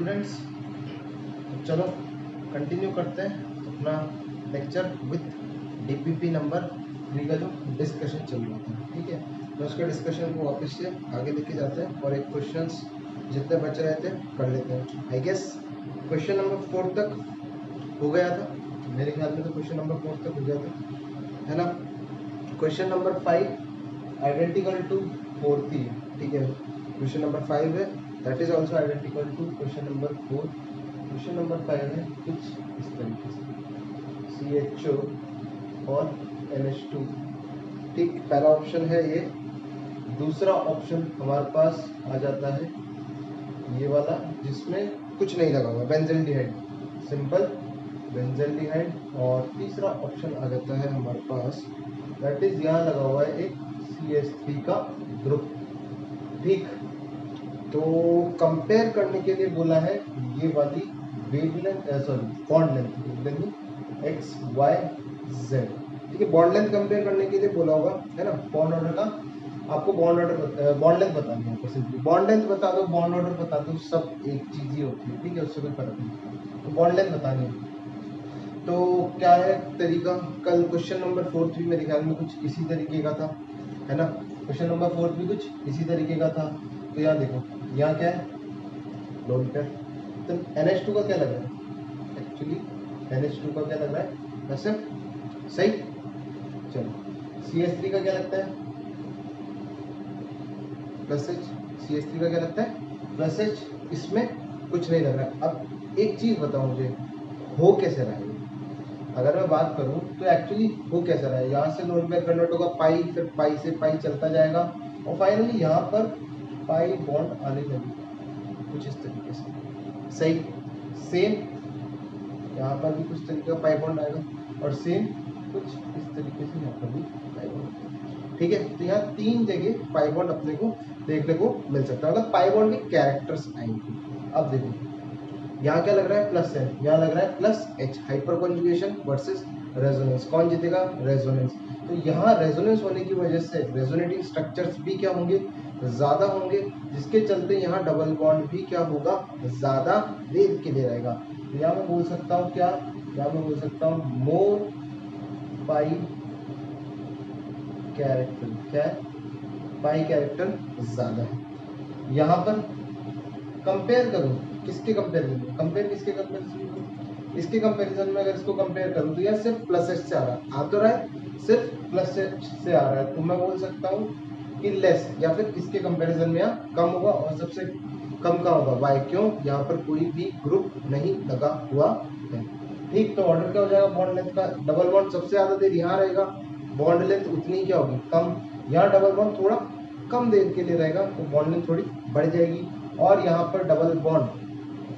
Students, चलो continue करते हैं अपना लेक्चर विथ डीपीपी नंबर 3 का जो डिस्कशन चल रहा था। ठीक है, तो उसके डिस्कशन को वापस से आगे लेके जाते हैं और एक क्वेश्चंस जितने बच रहे थे कर लेते हैं। आई गेस क्वेश्चन नंबर 4 तक हो गया था, मेरे ख्याल में तो क्वेश्चन नंबर 4 तक हो गया था, है ना। क्वेश्चन नंबर 5 आइडेंटिकल टू 4 थी। ठीक है, क्वेश्चन नंबर 5 है, that is also identical to question number 4। Question number 5 है कुछ इस तरीके से, CHO और NH2। ठीक, पहला ऑप्शन है ये। दूसरा ऑप्शन हमारे पास आ जाता है ये वाला जिसमें कुछ नहीं लगा हुआ, बेंजल्डिहाइड, सिंपल बेंजल्डिहाइड। और तीसरा ऑप्शन आ जाता है हमारे पास, दैट इज यहाँ लगा हुआ है एक CH3 का ग्रुप। ठीक, तो कंपेयर करने के लिए बोला है ये वाली wavelength, sorry bond length, x y z. ठीक है, बॉन्ड लेंथ कंपेयर करने के लिए बोला होगा, है ना। बॉन्ड ऑर्डर का आपको बॉन्ड ऑर्डर, बॉन्ड लेंथ बतानी है, सिंपली बॉन्ड लेंथ बता दो, बॉन्ड ऑर्डर बता दो, सब एक चीज ही होती है। ठीक है, उससे कोई फर्क नहीं, तो बॉन्ड लेंथ बतानी है। तो क्या है तरीका, कल क्वेश्चन नंबर 4 भी मेरे ख्याल में कुछ इसी तरीके का था, है ना। क्वेश्चन नंबर 4 भी कुछ इसी तरीके का था। तो यहाँ देखो, यहाँ क्या है, लोन पेयर। तो NH2 का क्या लग रहा है, एक्चुअली NH2 का क्या लग रहा है वैसे, सही। चलो CH3 का क्या लगता है, प्लस H। CH3 का क्या लगता है, प्लस H। इसमें कुछ नहीं लग रहा है। अब एक चीज बताओ मुझे, हो कैसे रहा है। अगर मैं बात करूं तो एक्चुअली हो कैसा रहा है, यहाँ से लोन पेयर कन्वर्ट होगा पाई, फिर पाई से पाई चलता जाएगा और फाइनली यहाँ पर पाई बॉन्ड आने लगेगा कुछ इस तरीके से, सही। सेम यहाँ पर भी कुछ तरीके का पाई बॉन्ड आएगा और सेम कुछ इस तरीके से यहाँ पर भी पाई बॉन्ड। ठीक है, तो यहाँ 3 जगह पाई बॉन्ड अपने को देखने को मिल सकता है, मतलब पाई बॉन्ड के कैरेक्टर्स आएंगे। अब देखो यहाँ क्या लग रहा है, प्लस है, यहाँ लग रहा है plus H। Hyper conjugation versus resonance, कौन जीतेगा, रेजोनेंस। तो यहाँ रेजोनेंस होने की वजह से रेजोनेटिंग स्ट्रक्चर्स भी क्या होंगे, ज्यादा होंगे, जिसके चलते यहाँ डबल बॉन्ड भी क्या होगा, ज्यादा देर के लिए रहेगा। तो यहाँ मैं बोल सकता हूँ क्या, यहाँ मैं बोल सकता हूँ मोर पाई कैरेक्टर, क्या है, पाई कैरेक्टर ज्यादा है। यहाँ पर कंपेयर करूं, किसके कंपेरिजन में, कंपेयर किसके कंपेरिजन में, इसके कंपेरिजन में अगर इसको कंपेयर करूं तो यार सिर्फ प्लस एच से आ रहा है, आ तो रहा है, सिर्फ प्लस एच से आ रहा है। तो मैं बोल सकता हूं कि लेस, या फिर इसके कंपेरिजन में यहाँ कम होगा और सबसे कम का होगा वाई। क्यों, यहाँ पर कोई भी ग्रुप नहीं लगा हुआ है। ठीक, तो ऑर्डर क्या हो जाएगा बॉन्ड लेंथ का, डबल बॉन्ड सबसे ज्यादा देर यहाँ रहेगा, बॉन्ड लेंथ उतनी क्या होगी, कम। यहाँ डबल बॉन्ड थोड़ा कम देर के लिए रहेगा तो बॉन्ड लेंथ थोड़ी बढ़ जाएगी। और यहाँ पर डबल बॉन्ड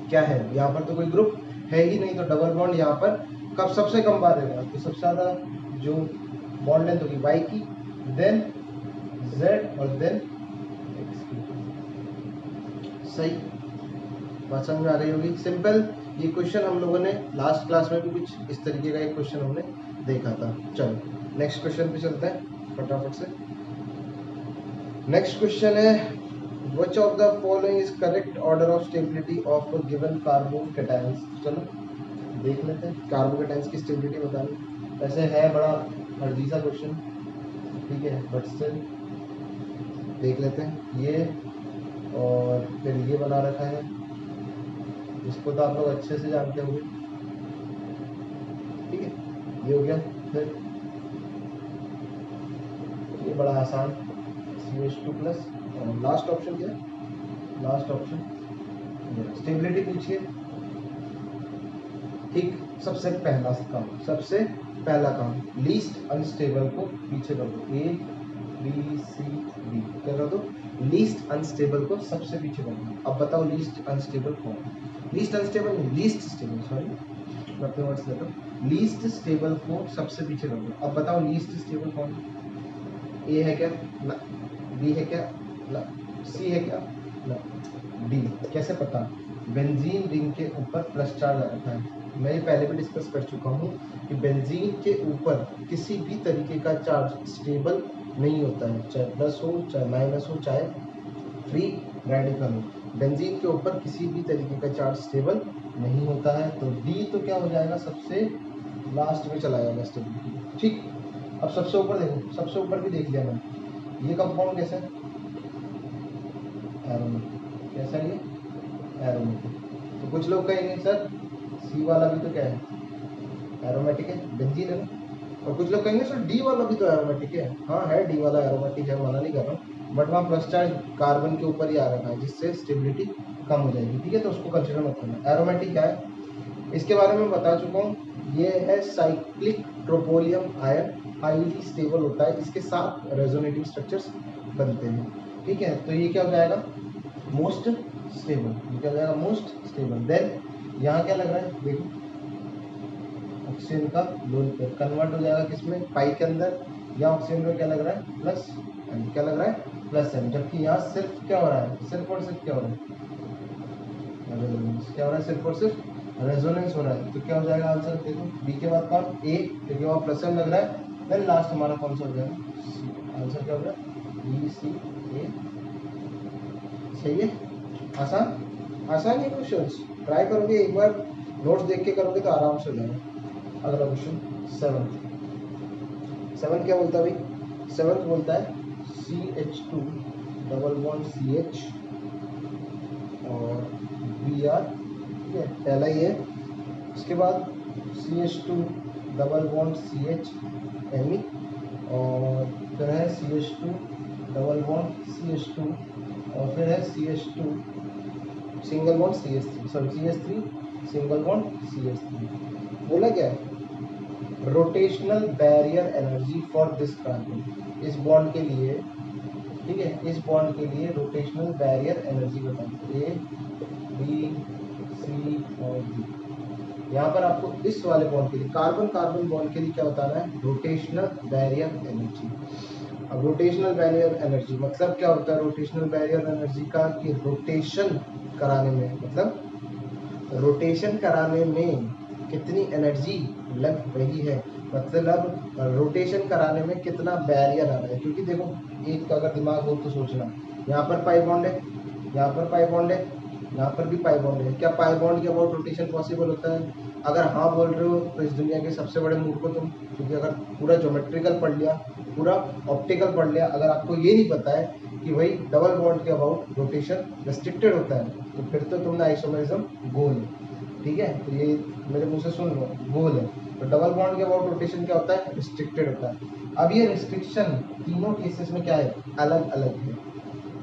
क्या है, यहाँ पर तो कोई ग्रुप है ही नहीं, तो डबल बॉन्ड यहाँ पर कब सबसे कम बार रहेगा, तो सबसे ज्यादा जो बॉन्ड लेंथ होगी वाई की, देन जेड और देन एक्स की। सही, बात समझ में आ रही होगी, सिंपल। ये क्वेश्चन हम लोगों ने लास्ट क्लास में भी कुछ इस तरीके का एक क्वेश्चन हमने देखा था। चलो नेक्स्ट क्वेश्चन पे चलते हैं फटाफट से। नेक्स्ट क्वेश्चन है, which of the following is correct order of stability of a given carbocations। चलो देख लेते हैं कार्बोकेटाइंस की स्टेबिलिटी बतानी। वैसे है बड़ा अजीजा क्वेश्चन, ठीक है, बट स्टिल देख लेते हैं। ये और फिर ये बना रखा है, इसको तो आप लोग अच्छे से जानते होंगे। ठीक है, ये हो गया। फिर ये बड़ा आसान, CH2 प्लस, और लास्ट ऑप्शन क्या है, लास्ट ऑप्शन स्टेबिलिटी पूछिए। ठीक, सबसे पहला काम, सबसे पहला काम, लीस्ट अनस्टेबल को पीछे कर दो, A B C D, क्या कर दो, लीस्ट अनस्टेबल को सबसे पीछे कर दो। अब बताओ लीस्ट अनस्टेबल कौन, लीस्ट अनस्टेबल नहीं, लीस्ट स्टेबल, सॉरी मैं अपने वर्ड्स लेता हूँ, लीस्ट स्टेबल को सबसे पीछे कर दो। अब बताओ लीस्ट स्टेबल कौन, A है क्या, ना, B है क्या, ना, C है क्या, ना, D। कैसे पता, बेंजीन रिंग के ऊपर प्लस चार्ज आ रखा है। मैं ये पहले भी डिस्कस कर चुका हूँ कि बेंजीन के ऊपर किसी भी तरीके का चार्ज स्टेबल नहीं होता है, चाहे प्लस हो, चाहे माइनस हो, चाहे फ्री रेडिकल हो। बेंजीन के ऊपर किसी भी तरीके का चार्ज स्टेबल नहीं होता है। तो डी तो क्या हो जाएगा, सबसे लास्ट में चला जाएगा स्टेबिलिटी। ठीक, अब सबसे ऊपर देखो, सबसे ऊपर भी देख लिया मैंने, ये कंपाउंड कैसा है, एरोमेटिक। कैसा है ये, एरोमेटिक। तो कुछ लोग कहेंगे सर सी वाला भी तो क्या है, एरोमेटिक है, बेंजीन है ना। और कुछ लोग कहेंगे सर डी वाला भी तो एरोमेटिक है। हाँ है, डी वाला एरोमेटिक है, मना नहीं कर रहा हूँ, बट वहाँ प्लस चार्ज कार्बन के ऊपर ही आ रखा है जिससे स्टेबिलिटी कम हो जाएगी। ठीक है, तो उसको कंसिडर मत करना। एरोमेटिक क्या है इसके बारे में बता चुका हूँ, ये है साइक्लिक ट्रोपोलियम आयन, हाईली स्टेबल होता है, इसके साथ रेजोनेटिव स्ट्रक्चर्स बनते हैं। ठीक है, तो ये क्या हो जाएगा, मोस्ट स्टेबल। ये क्या हो जाएगा, मोस्ट स्टेबल। देन यहाँ क्या लग रहा है देखो, ऑक्सीजन का लोन पेयर कन्वर्ट हो जाएगा किसमें, पाई के अंदर। या ऑक्सीजन में क्या लग रहा है, प्लस एन। क्या लग रहा है, प्लस एन। जबकि यहाँ सिर्फ क्या हो रहा है, सिर्फ और सिर्फ क्या हो रहा है, रेजोनेंस। क्या हो रहा है, सिर्फ और सिर्फ रेजोनेंस हो रहा है। तो क्या हो जाएगा आंसर देखो, बी के बाद कौन, ए, क्योंकि वहाँ प्लस एन लग रहा है। देन लास्ट हमारा कौन सा हो जाएगा, सी। आंसर क्या हो गया, बी सी ए। सही है, आसान, आसान है क्वेश्चंस। ट्राई करोगे एक बार, नोट्स देख के करोगे तो आराम से हो जाएगा। अगला क्वेश्चन सेवंथ। सेवंथ क्या बोलता है भाई, सेवंथ बोलता है CH2 डबल बॉन्ड CH और Br। ठीक है, पहला ही है। उसके बाद CH2 double bond CH Me और फिर है CH2 डबल बॉन्ड CH2 और फिर है CH2 single bond CH3, sorry CH3 single bond CH3। बोला क्या है, rotational barrier energy for this carbon. इस बॉन्ड के लिए, ठीक है, इस बॉन्ड के लिए रोटेशनल बैरियर एनर्जी बताइए, ए बी सी और डी। यहाँ पर आपको इस वाले बॉन्ड के लिए, कार्बन कार्बन बॉन्ड के लिए क्या बताना है, रोटेशनल बैरियर एनर्जी। अब रोटेशनल बैरियर एनर्जी मतलब क्या होता है, रोटेशनल बैरियर एनर्जी का कि रोटेशन कराने में, मतलब रोटेशन कराने में कितनी एनर्जी लग रही है, मतलब रोटेशन कराने में कितना बैरियर आ रहा है। क्योंकि देखो एक का अगर दिमाग हो तो सोचना, यहाँ पर पाई बॉन्ड है, यहाँ पर पाई बॉन्ड है, यहाँ पर भी पाई बॉन्ड है। क्या पाई बॉन्ड के अबाउट रोटेशन पॉसिबल होता है? अगर हाँ बोल रहे हो तो इस दुनिया के सबसे बड़े मूर्ख हो तुम, क्योंकि अगर पूरा ज्योमेट्रिकल पढ़ लिया, पूरा ऑप्टिकल पढ़ लिया, अगर आपको ये नहीं पता है कि भाई डबल बॉन्ड के अबाउट रोटेशन रेस्ट्रिक्टेड होता है, तो फिर तो तुमने आइसोमेरिज्म गोल। ठीक है, तो ये मेरे मुंह से सुन लो, गोल है। तो डबल बॉन्ड के अबाउट रोटेशन क्या होता है, रिस्ट्रिक्टेड होता है। अब ये रिस्ट्रिक्शन तीनों केसेस में क्या है, अलग अलग है।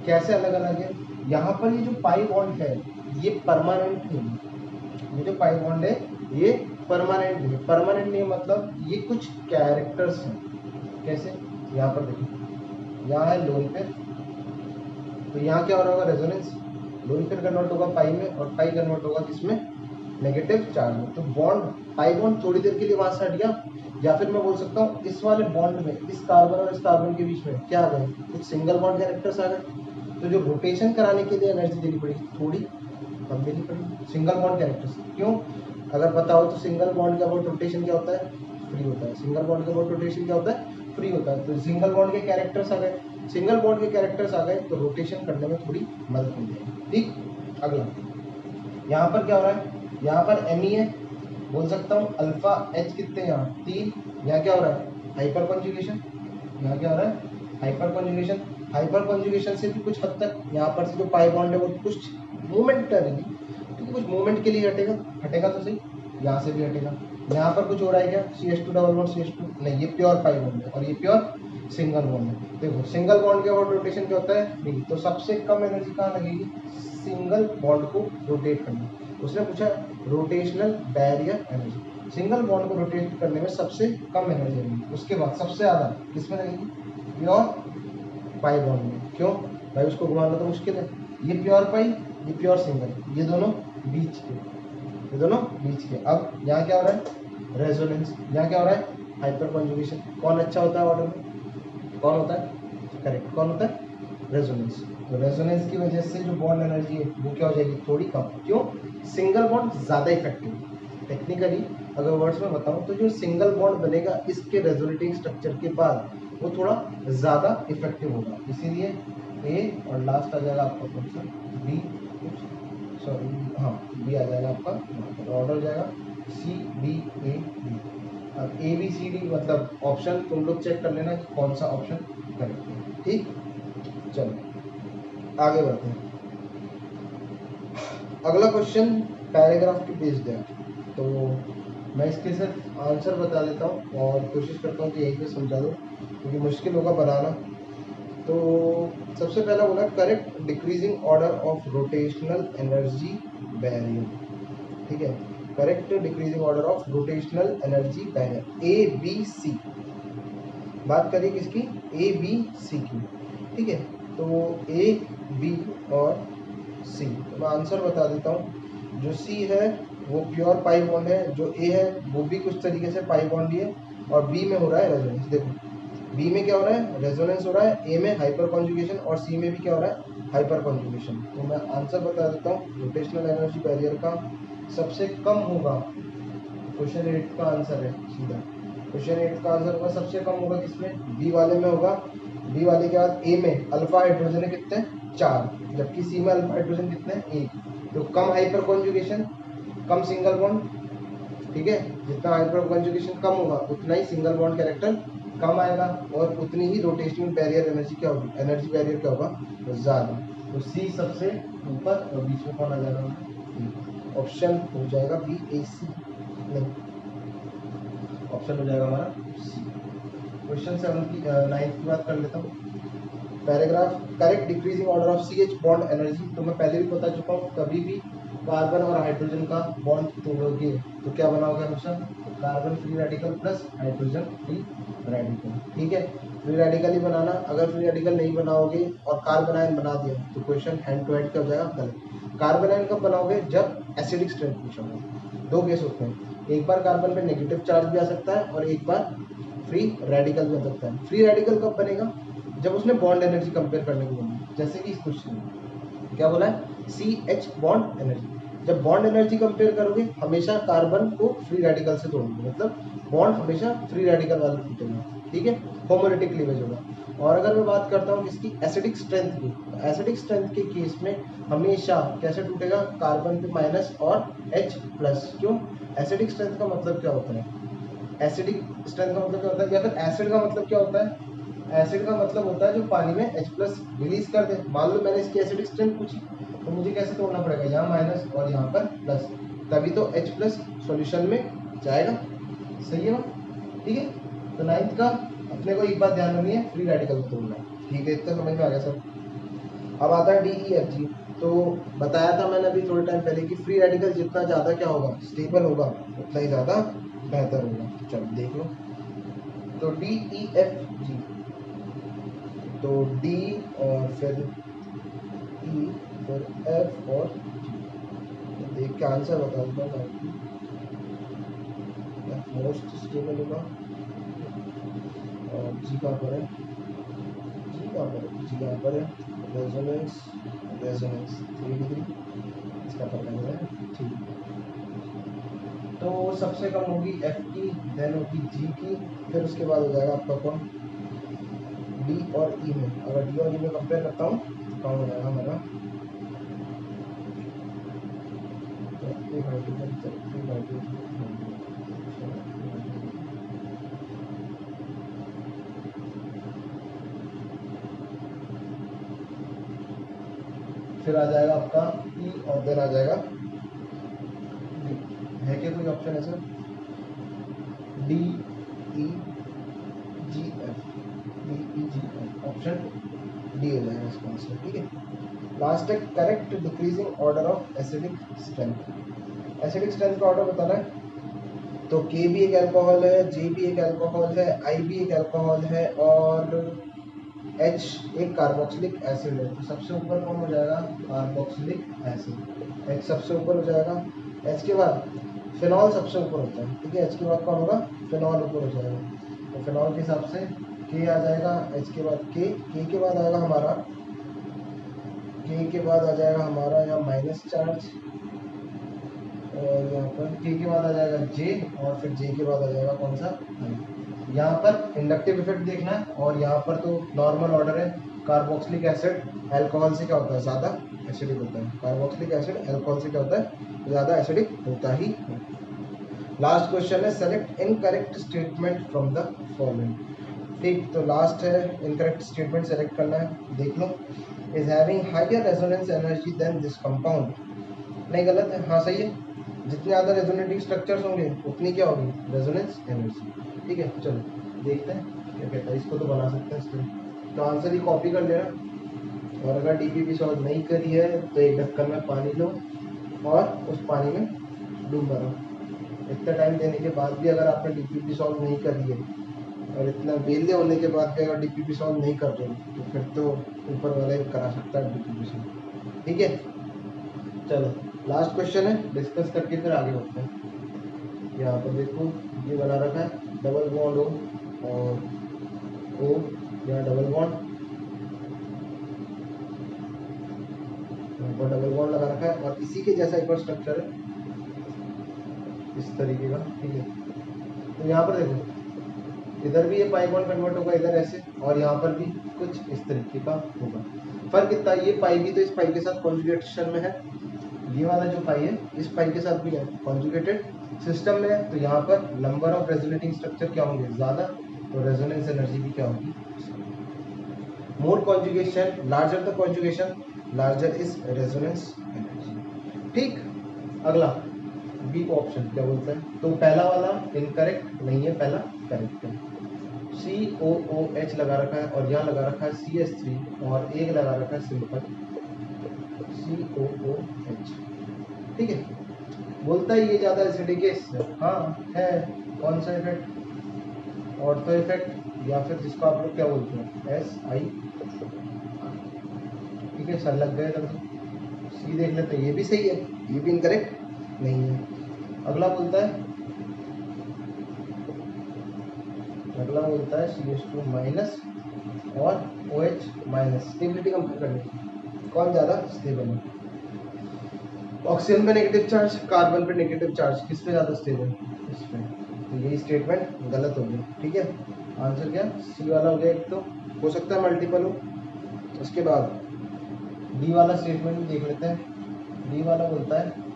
कैसे अलग अलग है, यहाँ पर ये जो पाई बॉन्ड है ये परमानेंट नहीं है। ये जो पाई बॉन्ड है ये परमानेंट नहीं है। परमानेंट नहीं मतलब ये कुछ कैरेक्टर्स हैं। कैसे, यहाँ पर देखो, यहाँ है लोन पेयर, तो यहाँ क्या हो रहा होगा, रेजोनेंस। लोन पेयर कन्वर्ट होगा पाई में और पाई कन्वर्ट होगा किसमें, नेगेटिव चार्ज में। तो बॉन्ड, पाई बॉन्ड थोड़ी देर के लिए वहां से हट गया, या फिर मैं बोल सकता हूँ इस वाले बॉन्ड में, इस कार्बन और इस कार्बन के बीच में क्या आ गए, कुछ सिंगल बॉन्ड कैरेक्टर्स आ गए। तो जो रोटेशन कराने के लिए एनर्जी देनी पड़ेगी थोड़ी कम देनी पड़ेगी, सिंगल बॉन्ड कैरेक्टर्स। क्यों, अगर पता हो तो सिंगल बॉन्ड के अबाउट रोटेशन क्या होता है, फ्री होता है। सिंगल बॉन्ड के अबाउट रोटेशन क्या होता है, फ्री होता है। तो सिंगल बॉन्ड के कैरेक्टर्स आ गए, सिंगल बॉन्ड के कैरेक्टर्स आ गए तो रोटेशन करने में थोड़ी मदद मिल जाएगी। ठीक, अगला यहाँ पर क्या हो रहा है, यहाँ पर Me है, बोल सकता हूँ अल्फा H कितने, यहाँ 3। यहाँ क्या हो रहा है, हाइपर कॉन्जुगेशन। यहाँ क्या हो रहा है, हाइपर कॉन्जुगेशन। हाइपर कॉन्जुगेशन से भी कुछ हद तक यहाँ पर से जो पाई बॉन्ड है वो कुछ मोमेंटरी, क्योंकि कुछ मोमेंट के लिए हटेगा, हटेगा तो सही, यहाँ से भी हटेगा। यहाँ पर कुछ हो रहा है क्या, CH2 डबल बॉन्ड CH2 नहीं, ये प्योर पाई बॉन्ड है और ये प्योर सिंगल बॉन्ड है। देखो सिंगल बॉन्ड के अबाउट रोटेशन क्या होता है, नहीं, तो सबसे कम एनर्जी कहाँ लगेगी, सिंगल बॉन्ड को रोटेट करने। उसने पूछा rotational barrier energy, single bond को रोटेट करने में सबसे कम एनर्जी लगेगी। उसके बाद सबसे ज़्यादा किसमें लगेगी, प्योर पाई बॉन्ड में। क्यों भाई, उसको घुमाना तो मुश्किल है। ये प्योर पाई, ये प्योर सिंगल, ये दोनों बीच के, ये दोनों बीच के। अब यहाँ क्या हो रहा है, रेजोनेंस। यहाँ क्या हो रहा है, हाइपर कॉन्जुगेशन। कौन अच्छा होता है ऑर्डर में, कौन होता है, करेक्ट, कौन होता है, रेजोनेंस। तो रेजोनेंस की वजह से जो बॉन्ड एनर्जी है वो क्या हो जाएगी, थोड़ी कम। क्यों, सिंगल बॉन्ड ज़्यादा इफेक्टिव। टेक्निकली अगर वर्ड्स में बताऊं तो जो सिंगल बॉन्ड बनेगा इसके रेजोनेटिंग स्ट्रक्चर के बाद वो थोड़ा ज़्यादा इफेक्टिव होगा, इसीलिए ए और लास्ट आ जाएगा आपका ऑप्शन बी, सॉरी हाँ बी आ जाएगा आपका, ऑर्डर हो जाएगा सी बी ए डी। अब ए बी सी डी मतलब ऑप्शन तुम लोग चेक कर लेना कि कौन सा ऑप्शन करेक्ट है। ठीक, चलो आगे बढ़ते हैं। अगला क्वेश्चन पैराग्राफ के बेस्ड है, तो मैं इसके सिर्फ आंसर बता देता हूँ और कोशिश करता हूँ कि यहीं पे समझा दूँ क्योंकि मुश्किल होगा बनाना। तो सबसे पहला बोला correct decreasing order of rotational energy barrier. ठीक है, correct decreasing order of rotational energy barrier A B C. बात करिए किसकी, ए बी सी की। ठीक है, तो ए बी और सी, तो मैं आंसर बता देता हूँ। जो सी है वो प्योर पाई बॉन्ड है, जो ए है वो भी कुछ तरीके से पाई बॉन्ड ही है, और बी में हो रहा है रेजोनेंस। देखो बी में क्या हो रहा है, रेजोनेंस हो रहा है, ए में हाइपर कॉन्जुगेशन, और सी में भी क्या हो रहा है, हाइपर कॉन्जुगेशन। तो मैं आंसर बता देता हूँ, रोटेशनल एनर्जी बैरियर का सबसे कम होगा, क्वेश्चन 8 का आंसर है सीधा। क्वेश्चन 8 का आंसर होगा सबसे कम होगा किसमें, बी वाले में होगा। बी वाले के बाद ए में अल्फा हाइड्रोजन है कितने, 4, जबकि सी में अल्फा हाइड्रोजन कितने हैं, 1। तो कम हाइपर कॉन्जुगेशन, कम सिंगल बॉन्ड। ठीक है, जितना हाइपर कॉन्जुगेशन कम होगा उतना ही सिंगल बॉन्ड कैरेक्टर कम आएगा, और उतनी ही रोटेशनल बैरियर एनर्जी क्या होगी, एनर्जी बैरियर क्या होगा, ज़्यादा। तो सी सबसे ऊपर, और बीच में कौन आ जाएगा, ऑप्शन हो जाएगा बी ए सी, नहीं ऑप्शन हो जाएगा हमारा सी। क्वेश्चन 7 की 9 की बात कर लेता हूँ। Paragraph correct decreasing order of C H bond energy. तो मैं पहले भी बता चुका हूँ, कभी भी कार्बन और हाइड्रोजन का बॉन्ड तोड़ोगे तो क्या बनाओगे हमेशा, तो carbon free radical plus hydrogen free radical. ठीक है, फ्री रेडिकल ही बनाना, अगर फ्री रेडिकल नहीं बनाओगे और कार्बन आयन बना दिया तो क्वेश्चन हैंड टू हैंड क्या हो जाएगा, गलत। कार्बन आयन कब बनाओगे, जब एसिडिक स्ट्रेंथ पूछा होगा। दो केस होते हैं, एक बार कार्बन पे नेगेटिव चार्ज भी आ सकता है और एक बार फ्री रेडिकल भी हो सकता है। फ्री रेडिकल कब बनेगा, जब उसने बॉन्ड एनर्जी कंपेयर करने को बोला, जैसे कि इस क्वेश्चन में क्या बोला है, सी एच बॉन्ड एनर्जी। जब बॉन्ड एनर्जी कंपेयर करोगे हमेशा कार्बन को फ्री रेडिकल से तोड़ोगे, मतलब बॉन्ड हमेशा फ्री रेडिकल वाला टूटेगा। ठीक है, होमोलिटिक क्लीवेज होगा। और अगर मैं बात करता हूँ इसकी एसिडिक स्ट्रेंथ की, एसिडिक स्ट्रेंथ के केस में हमेशा कैसे टूटेगा, कार्बन पे माइनस और H प्लस। क्यों, एसिडिक स्ट्रेंथ का मतलब क्या होता है, एसिडिक स्ट्रेंथ का मतलब क्या होता है, या फिर एसिड का मतलब क्या होता है, एसिड का मतलब होता है जो पानी में H प्लस रिलीज कर दे। मान लो मैंने इसकी एसिडिक स्ट्रेंथ पूछी तो मुझे कैसे तोड़ना पड़ेगा, यहाँ माइनस और यहाँ पर प्लस, तभी तो H प्लस सॉल्यूशन में जाएगा। सही है ना, ठीक है। तो 9th का अपने को एक बात ध्यान रखनी है, फ्री रेडिकल तोड़ना है। ठीक है, इतना समझ में आ गया सर। अब आता है DEFG। तो बताया था मैंने अभी थोड़े टाइम पहले कि फ्री रेडिकल जितना ज़्यादा क्या होगा, स्टेबल होगा, उतना ही ज़्यादा बेहतर होगा। चलो देख लो, तो DEFG, तो D और फिर E फिर F और G। देख के आंसर बता दूंगा मैं, मोस्ट स्टेबल होगा। और G कहाँ पर है, G कहाँ पर है, G यहाँ पर है, रेजोनेंस, रेजोनेंस 3 डिग्री, इसका पता है। ठीक, तो सबसे कम होगी F की, देन होगी G की, फिर उसके बाद हो जाएगा आपका कौन, D और E में। अगर D और E में कंपेयर करता हूँ तो कौन हो जाएगा हमारा, फिर आ जाएगा आपका E और देन आ जाएगा D। है क्या कोई ऑप्शन है sir, D E G F, D E G F, option D हो जाएगा इसका आंसर। ठीक है, लास्ट है correct decreasing order of acidic strength. Acidic strength का ऑर्डर बताना है, तो के भी एक अल्कोहल है, जे भी एक अल्कोहल है, आई भी एक अल्कोहल है, और एच एक कार्बोक्सिलिक एसिड है। तो सबसे ऊपर कौन हो जाएगा, कार्बोक्सिलिक एसिड, एच सबसे ऊपर हो जाएगा। एच के बाद फिनॉल सबसे ऊपर होता है। ठीक है, एच के बाद कौन होगा, फिनॉल ऊपर हो जाएगा। तो फिनॉल के हिसाब से के आ जाएगा, एच के बाद के के बाद आएगा हमारा, के बाद आ जाएगा हमारा यहाँ माइनस चार्ज, और यहाँ पर के बाद आ जाएगा जे, और फिर जे के बाद आ जाएगा कौन सा, यहाँ पर इंडक्टिव इफेक्ट देखना है, और यहाँ पर तो नॉर्मल ऑर्डर है, कार्बोक्सिलिक एसिड अल्कोहल से क्या होता है, ज़्यादा एसिडिक होता है। कार्बोक्सिलिक एसिड अल्कोहल से क्या होता है, ज़्यादा एसिडिक होता ही है। लास्ट क्वेश्चन है select incorrect statement from the following. ठीक, तो लास्ट है इनकरेक्ट स्टेटमेंट सेलेक्ट करना है। देख लो, is having higher resonance energy than this compound. नहीं, गलत है। हाँ, सही है। जितने ज़्यादा रेजोनेटिंग स्ट्रक्चर्स होंगे उतनी क्या होगी, रेजोनेंस एनर्जी। ठीक है, चलो देखते हैं क्या कहता है। इसको तो बना सकते हैं इसको, तो आंसर ही कॉपी कर लेना। और अगर डीपीपी सॉल्व नहीं करी है तो एक ढक्कन में पानी लो और उस पानी में डूब मरो। इतना टाइम देने के बाद भी अगर आपने डीपीपी सॉल्व नहीं करी है और इतना बेले होने के बाद भी अगर डीपीपी सॉल्व नहीं कर रहे हो तो फिर तो ऊपर वाला ही करा सकता है डीपीपी सॉल्व। ठीक है, चलो लास्ट क्वेश्चन है, डिस्कस करके फिर आगे बढ़ते हैं। यहाँ पर देखो ये बना रखा है डबल बॉन्ड ओ और ओ, यहाँ डबल बॉन्ड, यहाँ पर डबल बॉन्ड लगा रखा है और इसी के जैसा एक और स्ट्रक्चर है इस तरीके का। ठीक है, तो यहाँ पर देखो इधर भी ये पाई बॉन्ड कन्वर्ट होगा इधर ऐसे, और यहाँ पर भी कुछ इस तरीके का होगा। फर्क इतना, ये पाई भी तो इस पाई के साथ कॉन्जुगेशन में है, ये वाला जो पाई है इस पाई के साथ भी है कॉन्जुगेटेड सिस्टम में है। तो यहाँ पर नंबर ऑफ रेजोनेटिंग स्ट्रक्चर क्या होंगे, ज़्यादा, तो रेजोनेंस एनर्जी भी क्या होगी। More conjugation larger the conjugation larger is resonance energy. ठीक, अगला बी ऑप्शन क्या बोलता है, तो पहला वाला इनकरेक्ट नहीं है, पहला करेक्ट है। COOH लगा रखा है और यहाँ लगा रखा है CH3 और एक लगा रखा है सिंपल COOH। ठीक है, बोलता है ये ज़्यादा एसिडिक है इससे। हाँ है, कौन सा इफेक्ट, ऑर्थो इफेक्ट या फिर जिसको आप लोग क्या बोलते हैं SI। ठीक है, सर लग गए तब सी देख लेते हैं, ये भी सही है, ये भी इनकरेक्ट नहीं है। अगला बोलता है CH2 माइनस और OH माइनस। स्टेबिलिटी कंपेयर करनी, कौन ज़्यादा स्टेबल है। ऑक्सीजन पे नेगेटिव चार्ज, कार्बन पे नेगेटिव चार्ज, किस पे ज़्यादा स्टेबल, इस पे। तो यही स्टेटमेंट गलत हो गया। ठीक है, आंसर क्या सी वाला हो गया। एक तो हो सकता है मल्टीपल हो। उसके बाद डी वाला स्टेटमेंट भी देख लेते हैं। डी वाला बोलता है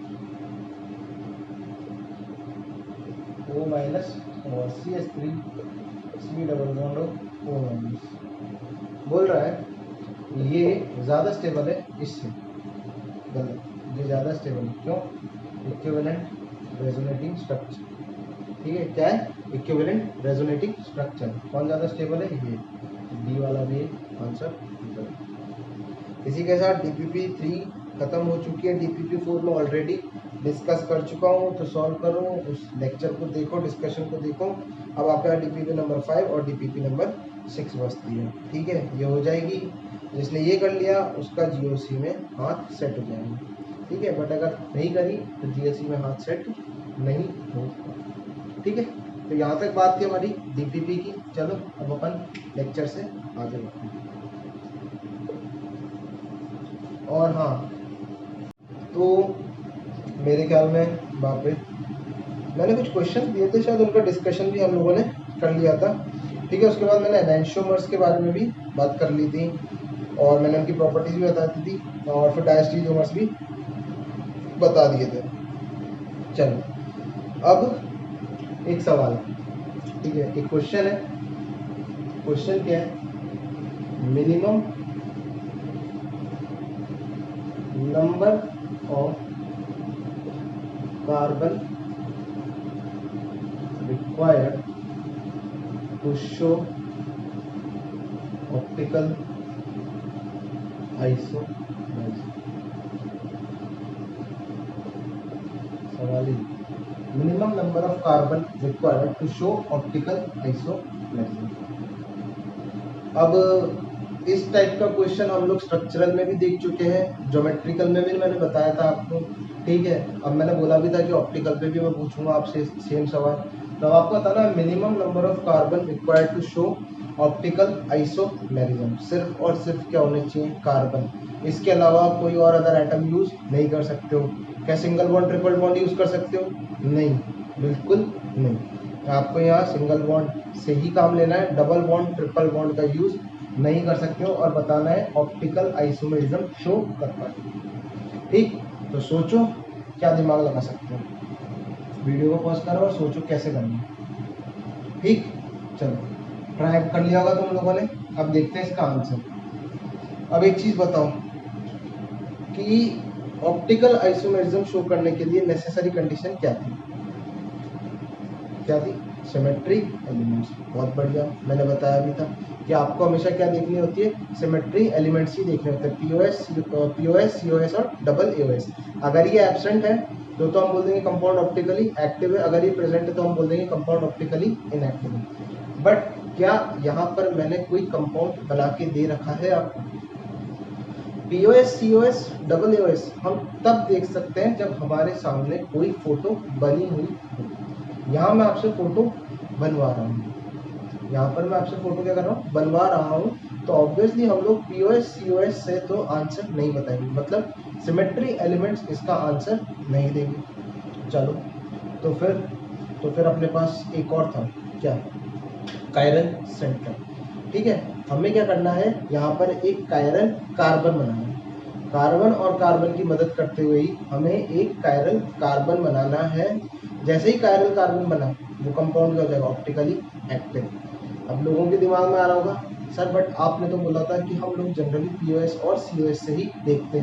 O माइनस और CH3 C double bond O minus. बोल रहा है ये ज़्यादा स्टेबल है इससे, गलत। ये ज़्यादा स्टेबल है, क्यों, इक्विवेलेंट रेजोनेटिंग स्ट्रक्चर। ठीक है, क्या है, इक्विवेलेंट रेजोनेटिंग स्ट्रक्चर। कौन ज़्यादा स्टेबल है, ये। डी वाला भी आंसर। इसी के साथ DPP3 खत्म हो चुकी है। DPP4 में ऑलरेडी डिस्कस कर चुका हूँ, तो सॉल्व करो, उस लेक्चर को देखो, डिस्कशन को देखो। अब आपका DPP नंबर 5 और DPP नंबर 6 बचती है। ठीक है, ये हो जाएगी। जिसने ये कर लिया उसका GOC में हाथ सेट हो जाएगा। ठीक है, बट अगर नहीं करी तो GOC में हाथ सेट नहीं होगा। ठीक है, तो यहाँ तक बात थी हमारी DPP की। चलो अब अपन लेक्चर से आगे बढ़ते हैं। और हाँ, तो मेरे ख्याल में बाप रे, मैंने कुछ क्वेश्चन दिए थे, शायद उनका डिस्कशन भी हम लोगों ने कर लिया था। ठीक है, उसके बाद मैंने एनेंशियोमर्स के बारे में भी बात कर ली थी और मैंने उनकी प्रॉपर्टीज भी बता दी थी और फिर डायस्टीरियोमर्स भी बता दिए थे। चलो अब एक सवाल, ठीक है, एक क्वेश्चन है। क्वेश्चन क्या है, minimum number of carbon required to show optical isomerism। सवाल ही, minimum number of carbon required to show optical isomerism. अब इस टाइप का क्वेश्चन हम लोग स्ट्रक्चरल में भी देख चुके हैं, ज्योमेट्रिकल में भी मैंने बताया था आपको। ठीक है, अब मैंने बोला भी था कि ऑप्टिकल पे भी मैं पूछूंगा आपसे सेम सवाल। तो आपको बताना minimum number of carbon required to show optical isomerism. सिर्फ और सिर्फ क्या होने चाहिए, कार्बन। इसके अलावा कोई और अदर एटम यूज नहीं कर सकते हो। क्या single bond triple bond use कर सकते हो, नहीं, बिल्कुल नहीं। आपको यहाँ सिंगल बॉन्ड से ही काम लेना है, डबल बॉन्ड ट्रिपल बॉन्ड का यूज नहीं कर सकते हो, और बताना है ऑप्टिकल आइसोमेरिज्म शो कर पाए। ठीक, तो सोचो क्या दिमाग लगा सकते हो, वीडियो को पॉज करो और सोचो कैसे करना है। ठीक, चलो ट्राई कर लिया होगा तुम लोगों ने। अब देखते हैं इसका आंसर। अब एक चीज बताओ कि ऑप्टिकल आइसोमेरिज्म शो करने के लिए नेसेसरी कंडीशन क्या थी? क्या थी? Symmetry elements. बहुत बढ़िया, मैंने बताया भी था कि आपको हमेशा क्या देखनी होती है, सिमेट्री एलिमेंट्स ही देखने होते हैं, पीओएस, सीओएस और डबल एओएस। अगर ये एब्सेंट है तो हम बोल देंगे कंपाउंड ऑप्टिकली एक्टिव है, अगर ये प्रेजेंट है तो हम बोल देंगे कंपाउंड ऑप्टिकली इनएक्टिव है। बट क्या यहाँ पर मैंने कोई कंपाउंड बना के दे रखा है आपको? पीओएस, सीओएस, डबल एओएस हम तब देख सकते हैं जब हमारे सामने कोई फोटो बनी हुई हो। यहाँ मैं आपसे फोटो बनवा रहा हूँ, यहाँ पर मैं आपसे फोटो क्या कर रहा हूँ, बनवा रहा हूँ, तो ऑब्वियसली हम लोग पीओएस सीओएस से तो आंसर नहीं बताएंगे, मतलब सिमेट्री एलिमेंट्स इसका आंसर नहीं देंगे। चलो तो फिर अपने पास एक और था, क्या? Chiral centre. ठीक है, हमें क्या करना है, यहाँ पर एक कायरल कार्बन बनाना है। कार्बन और कार्बन की मदद करते हुए ही हमें एक कायरल कार्बन बनाना है। जैसे ही कायरल कार्बन बना, वो कंपाउंड क्या हो जाएगा, ऑप्टिकली एक्टिव। अब लोगों के दिमाग में आ रहा होगा, सर बट आपने तो बोला था कि हम लोग जनरली पीओएस और सीओएस से ही देखते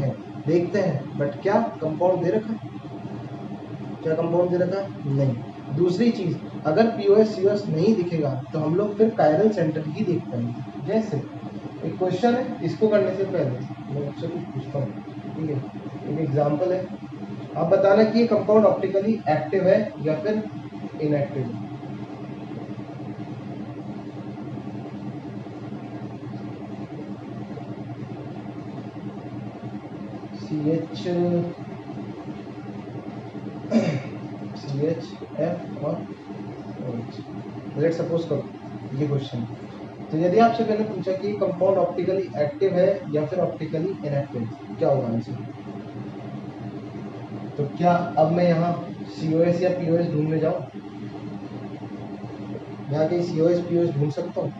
हैं, बट क्या कंपाउंड दे रखा है? क्या कंपाउंड दे रखा है? नहीं। दूसरी चीज, अगर पीओएस सीओएस नहीं दिखेगा तो हम लोग फिर कायरल सेंटर ही देख पाएंगे। जैसे एक क्वेश्चन है, इसको करने से पहले मैं आपसे कुछ पूछता हूँ, ठीक है? एक एग्जांपल है, आप बताना कि ये कंपाउंड ऑप्टिकली एक्टिव है या फिर इनएक्टिव है। CH और लेट सपोज करो ये क्वेश्चन, तो यदि आपसे मैंने पूछा कि कंपाउंड ऑप्टिकली एक्टिव है या फिर ऑप्टिकली इनएक्टिव, क्या होगा आंसर? तो क्या अब मैं यहाँ COS या POS ढूंढने जाऊँ? यहाँ कहीं COS POS ढूंढ सकता हूँ?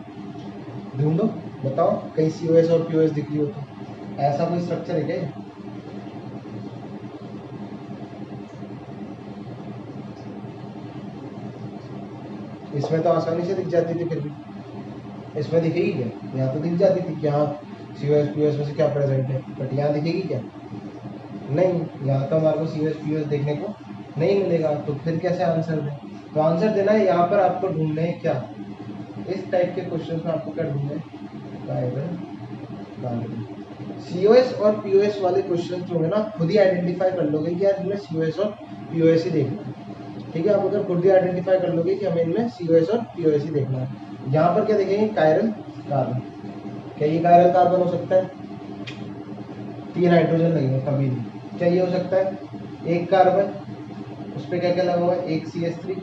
ढूंढो, बताओ कहीं COS और POS दिख रही हो तो। ऐसा कोई स्ट्रक्चर है क्या? इसमें तो आसानी से दिख जाती थी, फिर भी इसमें दिखेगी क्या? यहाँ तो दिख जाती थी कि हाँ COS POS में से क्या प्रेजेंट है, बट यहाँ दिखेगी क्या? नहीं, यहाँ तो हमारे को COS POS देखने को नहीं मिलेगा, तो फिर कैसे आंसर दें? तो आंसर देना है, यहाँ पर आपको ढूंढने हैं क्या, इस टाइप के क्वेश्चन में आपको क्या ढूंढना है, COS और POS वाले क्वेश्चन जो है ना, खुद ही आइडेंटिफाई कर लोगे कि यार इनमें COS और POS ही देखना है। ठीक है, आप अगर खुद ही आइडेंटिफाई कर लोगे कि हमें इनमें COS और POS ही देखना है। यहाँ पर क्या देखेंगे, कायरल कार्बन। क्या ये कायरल कार्बन हो सकता है? 3 हाइड्रोजन लगेंगे कभी भी, क्या ये हो सकता है? एक कार्बन, उस पर क्या क्या लगा हुआ है, एक CH3,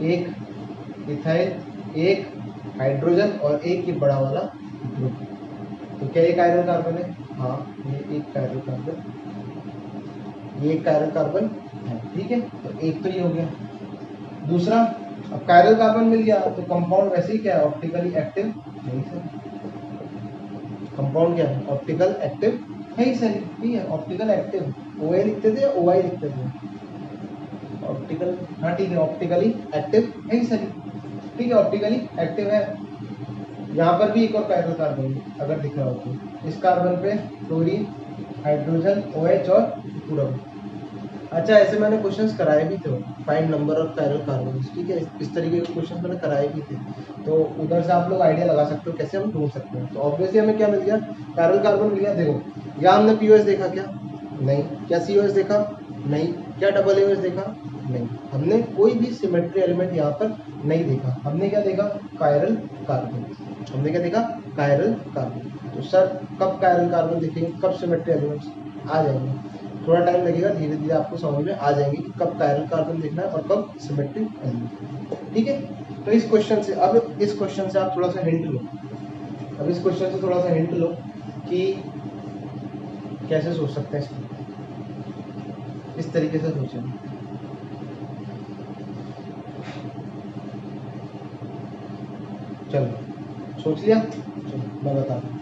एक इथाइल, एक हाइड्रोजन और एक ये बड़ा वाला ग्रुप। तो क्या ये कायरल कार्बन है? हाँ, ये एक कायरल कार्बन, ये एक कायरल कार्बन है। ठीक है, तो एक तो ये हो गया। दूसरा, अब कायरल कार्बन मिल गया तो कंपाउंड वैसे ही क्या है, ऑप्टिकली एक्टिव नहीं सर। कंपाउंड क्या है, ऑप्टिकल एक्टिव है ही सर। ठीक है, ऑप्टिकल एक्टिव OA लिखते थे या OI लिखते थे? ऑप्टिकल, हाँ ठीक है, ऑप्टिकली एक्टिव है ही सर। ठीक है, ऑप्टिकली एक्टिव है। यहाँ पर भी एक और कायरल कार्बन अगर दिख रहा हो तो, इस कार्बन पे क्लोरीन, हाइड्रोजन, OH और पूरा। अच्छा, ऐसे मैंने क्वेश्चंस कराए भी थे, find number of chiral carbon. ठीक है, इस तरीके के क्वेश्चंस मैंने कराए भी थे, तो उधर से आप लोग आइडिया लगा सकते हो कैसे हम ढूंढ सकते हैं। तो ऑब्वियसली हमें क्या मिल गया, कायरल कार्बन मिल गया। देखो, या हमने POS देखा क्या? नहीं। क्या COS देखा? नहीं। क्या डबल एओएस देखा? नहीं। हमने कोई भी सिमेट्री एलिमेंट यहाँ पर नहीं देखा। हमने क्या देखा, कायरल कार्बन। हमने क्या देखा, कायरल कार्बन। तो सर कब कायरल कार्बन देखेंगे, कब सिमेट्री एलिमेंट्स आ जाएंगे? थोड़ा टाइम लगेगा, धीरे धीरे आपको समझ में आ जाएंगे कि कब कायरल कार्बन देखना है और कब सिमेट्रिक एलिमेंट। ठीक है, तो इस क्वेश्चन से, अब इस क्वेश्चन से आप थोड़ा सा हिंट लो। अब इस क्वेश्चन से थोड़ा सा हिंट लो कि कैसे सोच सकते हैं इसको, इस तरीके से सोचें। चलो सोच लिया, चलो मैं बता दूँ।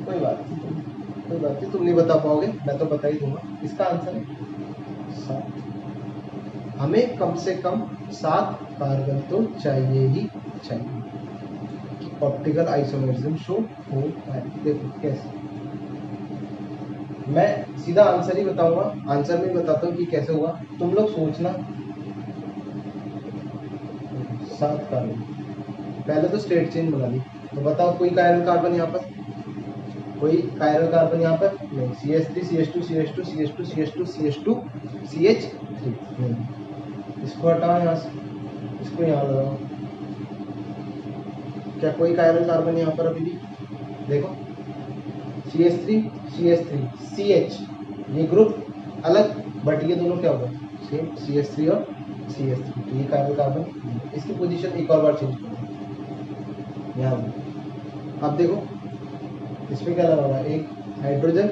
कोई बात नहीं, कोई बात नहीं, तुम नहीं बता पाओगे, मैं तो बता ही दूंगा। इसका आंसर है 7। हमें कम से कम 7 कार्बन तो चाहिए ही चाहिए कि ऑप्टिकल आइसोमरिज्म शो हो पाए। देखो कैसे, मैं सीधा आंसर ही बताऊंगा, आंसर में बताता हूँ कि कैसे हुआ, तुम लोग सोचना। 7 कार्बन, पहले तो स्टेट चेन बना दी, तो बताओ कोई कायरल कार्बन यहाँ पर, कोई कायरल कार्बन यहाँ पर नहीं, CH3 CH2 CH2 CH2 CH2 CH2 CH3 नहीं। इसको हटाओ यहाँ से, इसको यहाँ लगाओ, क्या कोई कायरल कार्बन यहाँ पर अभी भी? देखो CH3 CH3 CH, ये ग्रुप अलग, बट ये दोनों क्या होगा सेम, CH3 और CH3, तो ये कायरल कार्बन। इसकी पोजीशन एक और बार चेंज करो यहाँ पर। अब देखो इसमें क्या लगा हुआ है, एक हाइड्रोजन,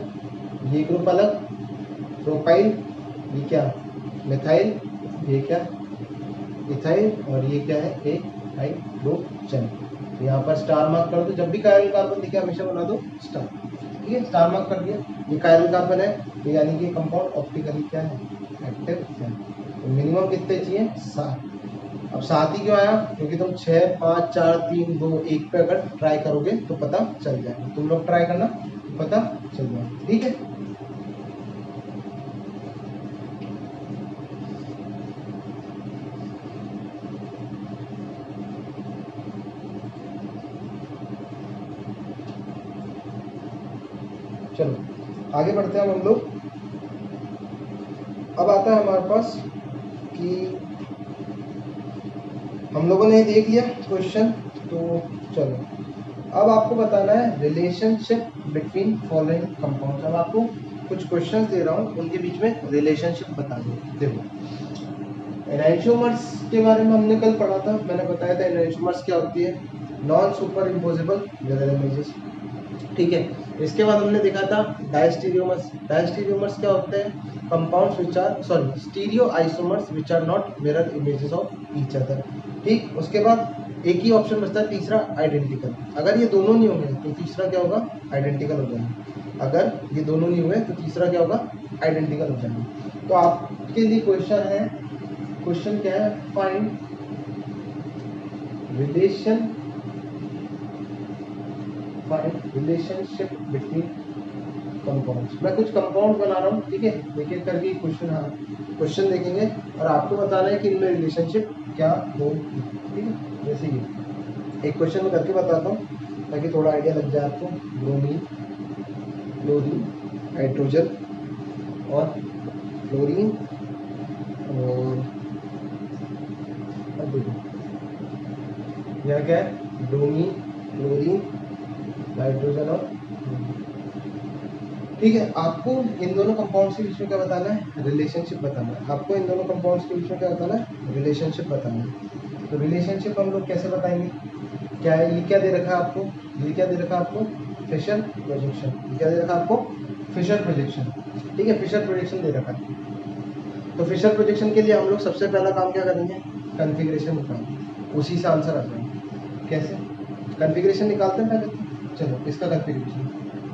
ये ग्रुप अलग, प्रोपाइल, ये क्या मिथाइल, ये क्या इथाइल, और ये क्या है एक हाइड्रोजन। तो यहाँ पर स्टार मार्क कर दो, जब भी कायरल कार्बन दिखे हमेशा बना दो स्टार, ठीक है, स्टार मार्क कर दिया। ये कायरल कार्बन है, तो यानी कि कंपाउंड ऑप्टिकली क्या है, एक्टिव है। तो मिनिमम कितने चाहिए, 7। अब 7 ही क्यों आया, क्योंकि तुम 6 5 4 3 2 1 पे अगर ट्राई करोगे तो पता चल जाएगा, तुम लोग ट्राई करना, पता चल जाएगा, ठीक है। चलो आगे बढ़ते हैं हम लोग। अब आता है हमारे पास कि हम लोगों ने देख लिया क्वेश्चन, तो चलो अब आपको बताना है रिलेशनशिप बिटवीन फॉलोइंग कंपाउंड्स। अब आपको कुछ क्वेश्चंस दे रहा हूँ, उनके बीच में रिलेशनशिप बता दो। देखो एनाइंशोमर्स के बारे में हमने कल पढ़ा था, मैंने बताया था एनाइंशोमर्स क्या होती है, non super imposable mirror images, ठीक है। इसके बाद हमने देखा था डायस्टीरियोमर्स। डायस्टीरियोमर्स क्या होते हैं, compounds which are sorry stereo isomers which are not mirror images of each other, ठीक। उसके बाद एक ही ऑप्शन बचता है तीसरा, आइडेंटिकल। अगर ये दोनों नहीं होंगे तो तीसरा क्या होगा, आइडेंटिकल हो जाएगा। अगर ये दोनों नहीं हुए तो तीसरा क्या होगा, आइडेंटिकल हो जाएगा। तो आपके लिए क्वेश्चन है, क्वेश्चन क्या है, फाइंड रिलेशनशिप बिटवीन कंपाउंड्स। मैं कुछ कंपाउंड बना रहा हूँ, ठीक है, एक एक करके क्वेश्चन, हाँ क्वेश्चन देखेंगे और आपको बताना है कि इनमें रिलेशनशिप क्या होगी, ठीक है। जैसे ये एक क्वेश्चन में करके बताता हूँ ताकि थोड़ा आइडिया लग जाए आपको। ब्रोमीन, क्लोरीन, हाइड्रोजन और फ्लोरीन, और अब देखो यहाँ क्या है, ब्रोमीन, क्लोरीन, हाइड्रोजन और, ठीक है। आपको इन दोनों कंपाउंड्स के बीच में क्या बताना है, रिलेशनशिप बताना है। आपको इन दोनों कंपाउंड्स के बीच में क्या बताना है, रिलेशनशिप बताना है। तो रिलेशनशिप हम लोग कैसे बताएंगे, क्या है, ये क्या दे रखा है आपको, ये क्या दे रखा है आपको, फिशर प्रोजेक्शन। ये क्या दे रखा है आपको, फिशर प्रोजेक्शन, ठीक है, फिशर प्रोजेक्शन दे रखा है। तो फिशर प्रोजेक्शन के लिए हम लोग सबसे पहला काम क्या करेंगे, कन्फिग्रेशन निकालेंगे, उसी से आंसर आ जाएगा। कैसे कन्फिग्रेशन निकालते हैं पहले, चलो इसका कन्फिग्रेशन,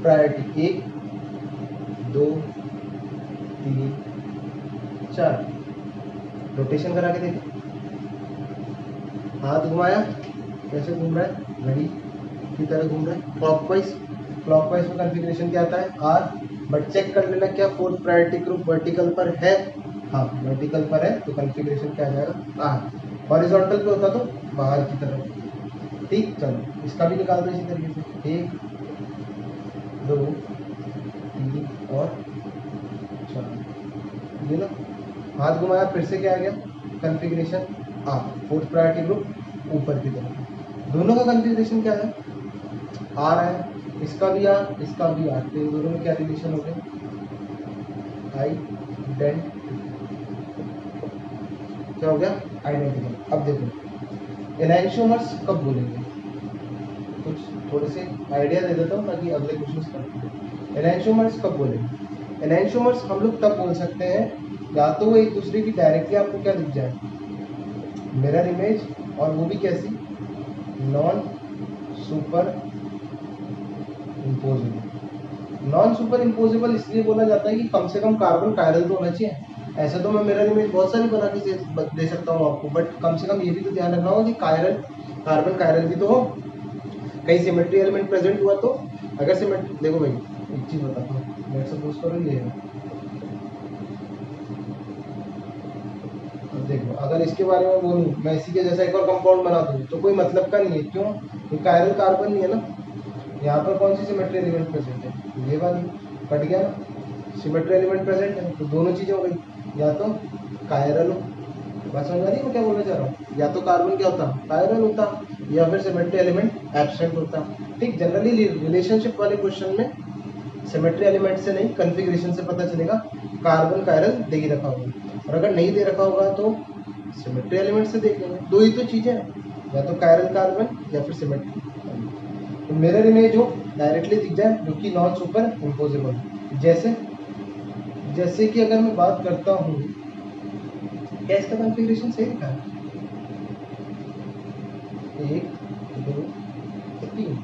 प्रायोरिटी 1 2 3 4, रोटेशन करा के देखो, हाथ घुमाया, कैसे घूम रहा है, घड़ी की तरह घूम रहा है, क्लॉकवाइज। क्लॉकवाइज में कन्फिग्रेशन क्या आता है, आर, बट चेक कर लेना क्या फोर्थ प्रायोरिटी ग्रुप वर्टिकल पर है, हाँ वर्टिकल पर है, तो कन्फिग्रेशन क्या आ जाएगा, आर। हॉरिजॉन्टल पे होता तो बाहर की तरफ, ठीक। चलो इसका भी निकाल दो इसी तरीके से, 1 2 3 और 4, ये ना, हाथ घुमाया फिर से क्या आ गया, configuration R, fourth priority group ऊपर की तरफ। दोनों का कन्फिग्रेशन क्या है, आर है, इसका भी आर, इसका भी आर, तो इन दोनों में क्या रिलेशन हो गया, आइडेंटिकल, क्या हो गया, आइडेंटिकल। अब देखो एनाइंशोमर्स कब बोलेंगे, कुछ थोड़े से आइडिया दे देता हूँ ताकि अगले क्वेश्चन कर। एनाइंशोमर्स कब बोलेंगे, एनाइंशोमर्स हम लोग तब बोल सकते हैं या तो वो एक दूसरे की डायरेक्टली आपको क्या दिख जाए, मिरर इमेज, और वो भी कैसी, non super imposable. Non super imposable इसलिए बोला जाता है कि कम से कम कार्बन कायरल तो होना चाहिए। ऐसे तो मैं मिरर इमेज बहुत सारी बना के दे सकता हूँ आपको, बट कम से कम ये भी तो ध्यान रखना होगा कि कायरल कार्बन कायरल भी तो हो, कहीं सिमेट्री एलिमेंट प्रेजेंट हुआ तो। अगर सिमेट्री, देखो भाई एक चीज बताता हूँ, लेट्स सपोज करो ये है, अब देखो अगर इसके बारे में बोलूँ मैं इसी के जैसा एक और कंपाउंड बना दूँ तो कोई मतलब का नहीं है। क्यों? ये कायरल कार्बन नहीं है ना। यहाँ पर कौन सी सिमेट्री एलिमेंट प्रेजेंट है? ये वाली। कट गया ना, सिमेट्री एलिमेंट प्रेजेंट है तो दोनों चीजें हो गई, या तो कायरल हो, बात समझ आ रही है मैं क्या बोलना चाह रहा हूँ, या तो कार्बन क्या होता कायरल होता, या फिर सिमेट्री एलिमेंट एब्सेंट होता। ठीक, जनरली रिलेशनशिप वाले क्वेश्चन में सिमेट्री एलिमेंट से नहीं कन्फिग्रेशन से पता चलेगा कार्बन कायरल दे ही रखा होगा, और अगर नहीं दे रखा होगा तो सिमेट्री एलिमेंट से देख लेंगे। दो ही तो चीजें हैं, या तो कायरल कार्बन या फिर सिमेट्री। तो मिरर इमेज हो डायरेक्टली दिख जाए जो कि नॉन सुपर इम्पोजेबल। जैसे जैसे कि अगर मैं बात करता हूँ, क्या इसका कॉन्फ़िगरेशन सही दिखा है? 1 2 3,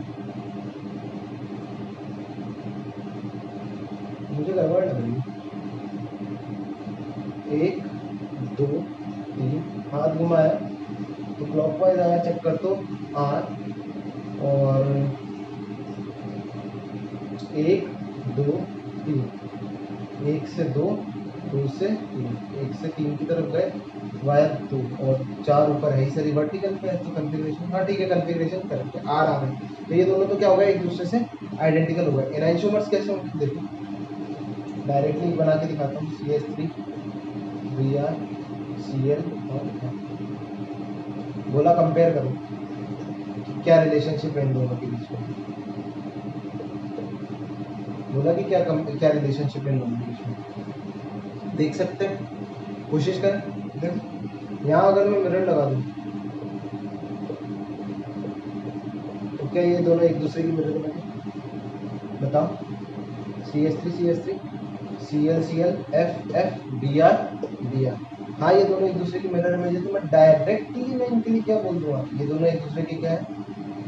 मुझे गड़बड़ लग रही है। 1 2 3, हाथ घुमाया तो क्लॉकवाइज आया, चेक कर तो R, और 1 2 3, 1 से 2, 2 से 3, 1 से 3 की तरफ गए, वायर 2 और 4 ऊपर है, सर वर्टिकल पे है तो कन्फिग्रेशन, हाँ ठीक है कन्फिग्रेशन करेक्ट है, आर आ गए। तो ये दोनों तो क्या होगा, एक दूसरे से आइडेंटिकल हो गए। एनाइसोमर्स कैसे होंगे देखो, डायरेक्टली बना के दिखाता हूँ, CH3 Br Cl और बोला कंपेयर करो क्या रिलेशनशिप है इन दोनों के बीच में, बोला कि क्या रिलेशनशिप है इन दोनों के बीच में, देख सकते हैं, कोशिश करें। देखो यहाँ अगर मैं मिरर लगा दूँ तो क्या ये दोनों एक दूसरे की मिरर बने? बताओ, CH3 CH3 Cl Cl F F Br Br, हाँ ये दोनों एक दूसरे की मिरर इमेज है, तो मैं डायरेक्टली मैं इनके लिए क्या बोल दूंगा, ये दोनों एक दूसरे के क्या है,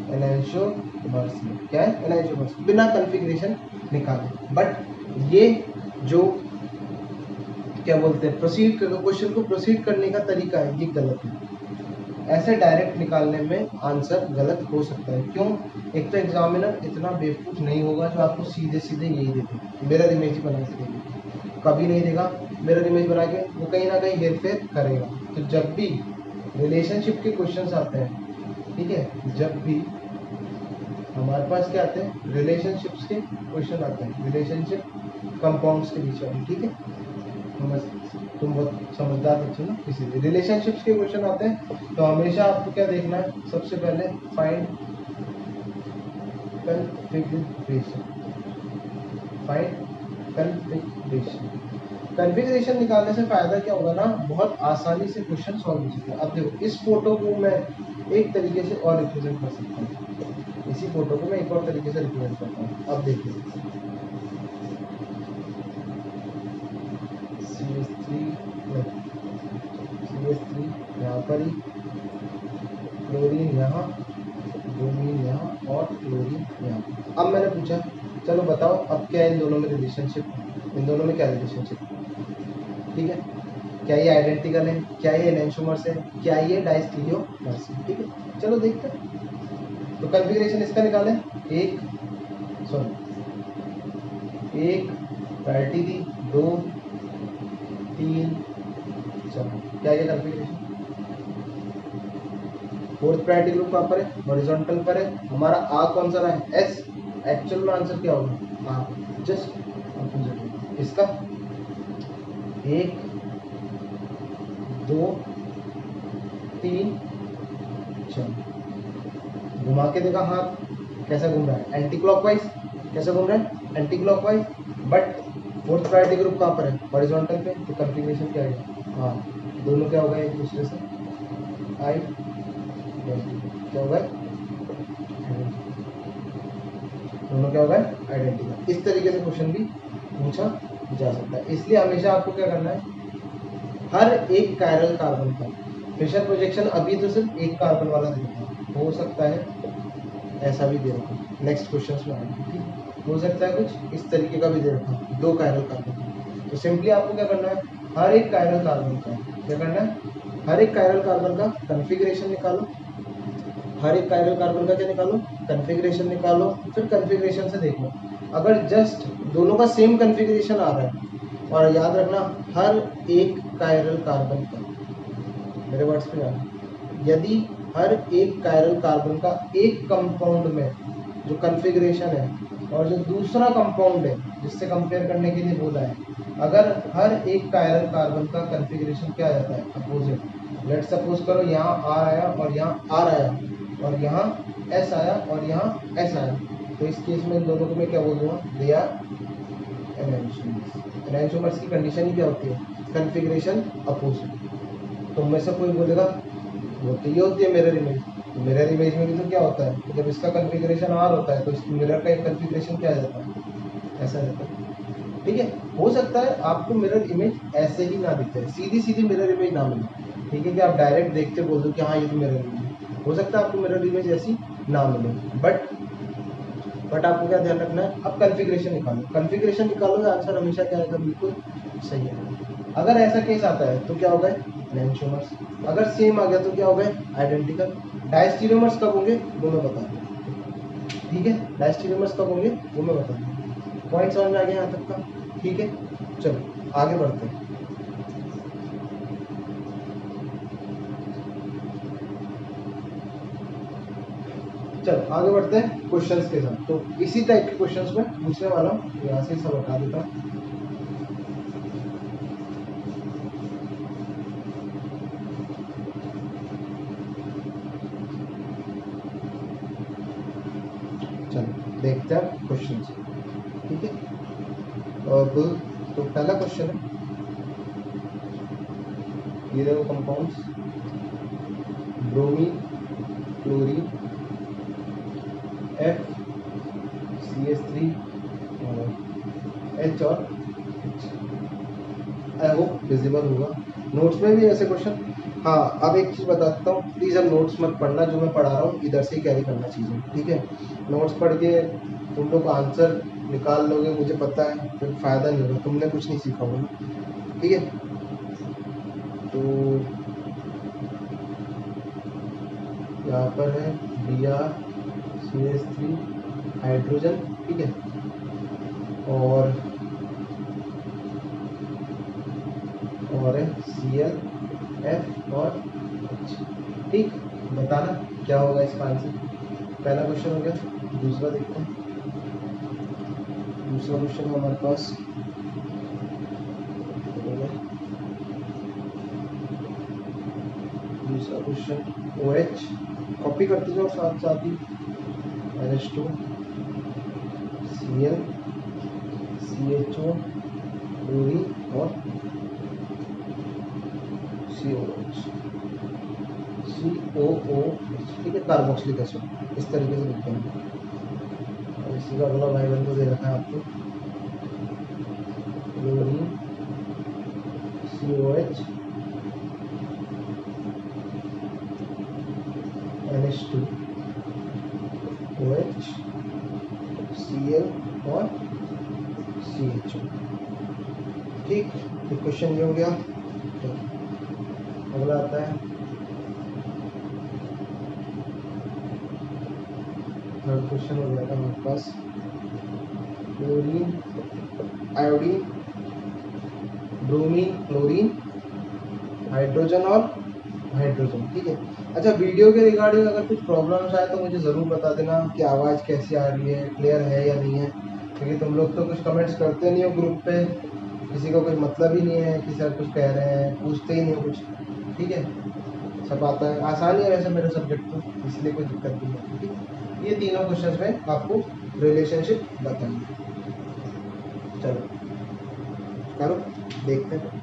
एनाइसोमर्स। क्या है? एनाइसोमर्स, बिना कन्फिग्रेशन निकाले। बट ये जो क्या बोलते हैं प्रोसीड क्वेश्चन को प्रोसीड करने का तरीका है, ये गलत है। ऐसे डायरेक्ट निकालने में आंसर गलत हो सकता है। क्यों? एक तो एग्जामिनर इतना बेवकूफ नहीं होगा जो आपको सीधे सीधे यही देते मिरर इमेज ही बना के देगा, कभी नहीं देगा मिरर इमेज बना के, वो कहीं ना कहीं हेरफेर करेगा। तो जब भी रिलेशनशिप के क्वेश्चंस आते हैं, ठीक है, जब भी हमारे पास क्या आते हैं, रिलेशनशिप्स के क्वेश्चन आते हैं, रिलेशनशिप कंपाउंड्स के बीच में, ठीक है, तुम बहुत समझदार बच्चे ना, इसीलिए रिलेशनशिप्स के क्वेश्चन आते हैं तो हमेशा आपको क्या देखना है, सबसे पहले find configuration, find configuration. Configuration निकालने से फायदा क्या होगा ना, बहुत आसानी से क्वेश्चन सॉल्व हो सकता है। अब देखो इस फोटो को मैं एक तरीके से और रिप्रेजेंट कर सकता हूँ, इसी फोटो को मैं एक और तरीके से रिप्रेजेंट करता हूँ। अब देखिए CH3 यहाँ पर ही, क्लोरीन यहाँ, ब्रोमीन यहाँ और क्लोरीन यहाँ। अब मैंने पूछा चलो बताओ अब क्या इन दोनों में रिलेशनशिप, इन दोनों में क्या रिलेशनशिप, ठीक है, क्या ये आइडेंटिकल है, क्या ये एनाइसोमर्स है, क्या ये डायस्टीरियोमर्स है, ठीक है, चलो देखते हैं। तो कन्फिग्रेशन इसका निकालें, एक प्रायोरिटी दी, 2 3 4, क्या ये कन्फिग्रेशन, फोर्थ प्रायोरिटी ग्रुप कहाँ पर है, हॉरिजॉन्टल पर है, हमारा आ कौन सा रहा है, एस, एक्चुअल में आंसर क्या होगा, आ, जस्ट अपोजिट इसका, 1 2 3 4, घुमा के देखा हाथ कैसा घूम रहा है, एंटी क्लॉकवाइज, कैसा घूम रहा है, anti clockwise, but fourth priority group कहाँ पर है, हॉरिजॉन्टल पे, तो कन्फिग्रेशन क्या है, हाँ दोनों क्या होगा एक दूसरे से क्या होगा, दोनों क्या होगा आइडेंटिकल। इस तरीके से क्वेश्चन भी पूछा जा सकता है। इसलिए हमेशा आपको क्या करना है, हर एक कायरल कार्बन का प्रेशर प्रोजेक्शन, अभी तो सिर्फ एक कार्बन वाला देखा है, हो सकता है ऐसा भी दे रखा, नेक्स्ट क्वेश्चन में आएगा, ठीक है। हो सकता है कुछ इस तरीके का भी दे रखा, 2 कायरल कार्बन। तो सिंपली आपको क्या करना है, हर एक कायरल कार्बन का क्या करना है, हर एक कायरल कार्बन का कन्फिग्रेशन निकालो, हर एक कायरल कार्बन का क्या निकालो, कन्फिग्रेशन निकालो। फिर कन्फिग्रेशन से देखो, अगर जस्ट दोनों का सेम कन्फिग्रेशन आ रहा है, और याद रखना हर एक कायरल कार्बन का, मेरे वर्ड्स पे याद, यदि हर एक कायरल कार्बन का एक कंपाउंड में जो कन्फिग्रेशन है और जो दूसरा कंपाउंड है जिससे कंपेयर करने के लिए बोला है, अगर हर एक कायरल कार्बन का कन्फिग्रेशन क्या आ जाता है, अपोजिट, लेट सपोज करो यहाँ आर आया और यहाँ आर आया और यहाँ एस आया और यहाँ एस आया, तो इस केस में इन दोनों को मैं क्या बोल दूंगा, दे आर एनहांसर्स। एनहांसर्स की कंडीशन ही क्या होती है, कन्फिग्रेशन अपोजिट। तो में से कोई बोलेगा वो तो ये होती है मिरर इमेज, तो मिरर इमेज में भी तो क्या होता है, जब इसका कन्फिग्रेशन आर होता है तो इस मिरर का एक कन्फिग्रेशन क्या आ जाता है, ऐसा रहता है, ठीक है। हो सकता है आपको मिरर इमेज ऐसे ही ना दिखे, सीधी सीधी मिरर इमेज ना मिले, ठीक है, कि आप डायरेक्ट देखते बोल दो कि हाँ ये तो मिरर इमेज है, हो सकता है आपको मिरर इमेज ऐसी ना मिले, बट आपको क्या ध्यान रखना है, अब कन्फिग्रेशन निकालो, कन्फिग्रेशन निकालोगे आंसर हमेशा क्या आएगा, बिल्कुल सही है। अगर ऐसा केस आता है तो क्या होगा, एनेंटियोमर्स। अगर सेम आ गया तो क्या होगा, आइडेंटिकल। डायस्टीरियोमर्स कब होंगे वो मैं बता दूँ, ठीक है, डायस्टीरियोमर्स कब होंगे वो मैं बता दूँ। पॉइंट समझ में आ गया यहाँ तक का, ठीक है। चलो आगे बढ़ते हैं। चलो आगे बढ़ते हैं क्वेश्चंस के साथ। तो इसी टाइप के क्वेश्चंस में पूछने वाला हूँ, यहाँ से सब हटा देता हूँ। चलो देखते हैं क्वेश्चन, ठीक है। अब तो पहला क्वेश्चन है, ये देखो compounds, bromine, chlorine, F, CH3 और H और H। आई होप विजिबल होगा। नोट्स में भी ऐसे क्वेश्चन, हाँ अब एक चीज़ बताता हूँ, प्लीज़ अब नोट्स मत पढ़ना, जो मैं पढ़ा रहा हूँ इधर से ही कैरी करना चीज़ें, ठीक है। नोट्स पढ़ के तुम लोग आंसर निकाल लोगे, मुझे पता है, फिर फ़ायदा नहीं होगा, तुमने कुछ नहीं सीखा होगा, ठीक है। तो यहाँ पर है BrCH3 हाइड्रोजन, ठीक है, और है ClF और H, ठीक। बताना क्या होगा इसका आंसर, पहला क्वेश्चन हो गया। दूसरा देखते हैं, दूसरा क्वेश्चन हमारे पास दूसरा क्वेश्चन OH, कॉपी करते जाओ साथ साथ ही, NH2 Cl CHO क्लोरीन और COOH, ठीक है, कार्बोक्सिलिक एसिड, इस तरीके से लिखते हैं। और इसी का अगला भाई बंधु दे रखा है आपको, chlorine COH NH2 OH Cl और CHO, ठीक। तो क्वेश्चन ये हो गया। तो अगला आता है थर्ड क्वेश्चन हो जाएगा हमारे पास, chlorine, iodine, bromine, chlorine, hydrogen और हाइड्रोजन, ठीक है। अच्छा, वीडियो के रिगार्डिंग अगर कुछ प्रॉब्लम्स आए तो मुझे ज़रूर बता देना कि आवाज़ कैसी आ रही है, क्लियर है या नहीं है, क्योंकि तुम लोग तो कुछ कमेंट्स करते नहीं हो ग्रुप पे, किसी को कुछ मतलब ही नहीं है कि सर कुछ कह रहे हैं, पूछते ही नहीं हो कुछ, ठीक है। सब आता है, आसानी है वैसे मेरे सब्जेक्ट को, इसलिए कोई दिक्कत नहीं है, ठीक है। ये तीनों क्वेश्चन में आपको रिलेशनशिप बताएंगे। चलो करो, देखते हैं।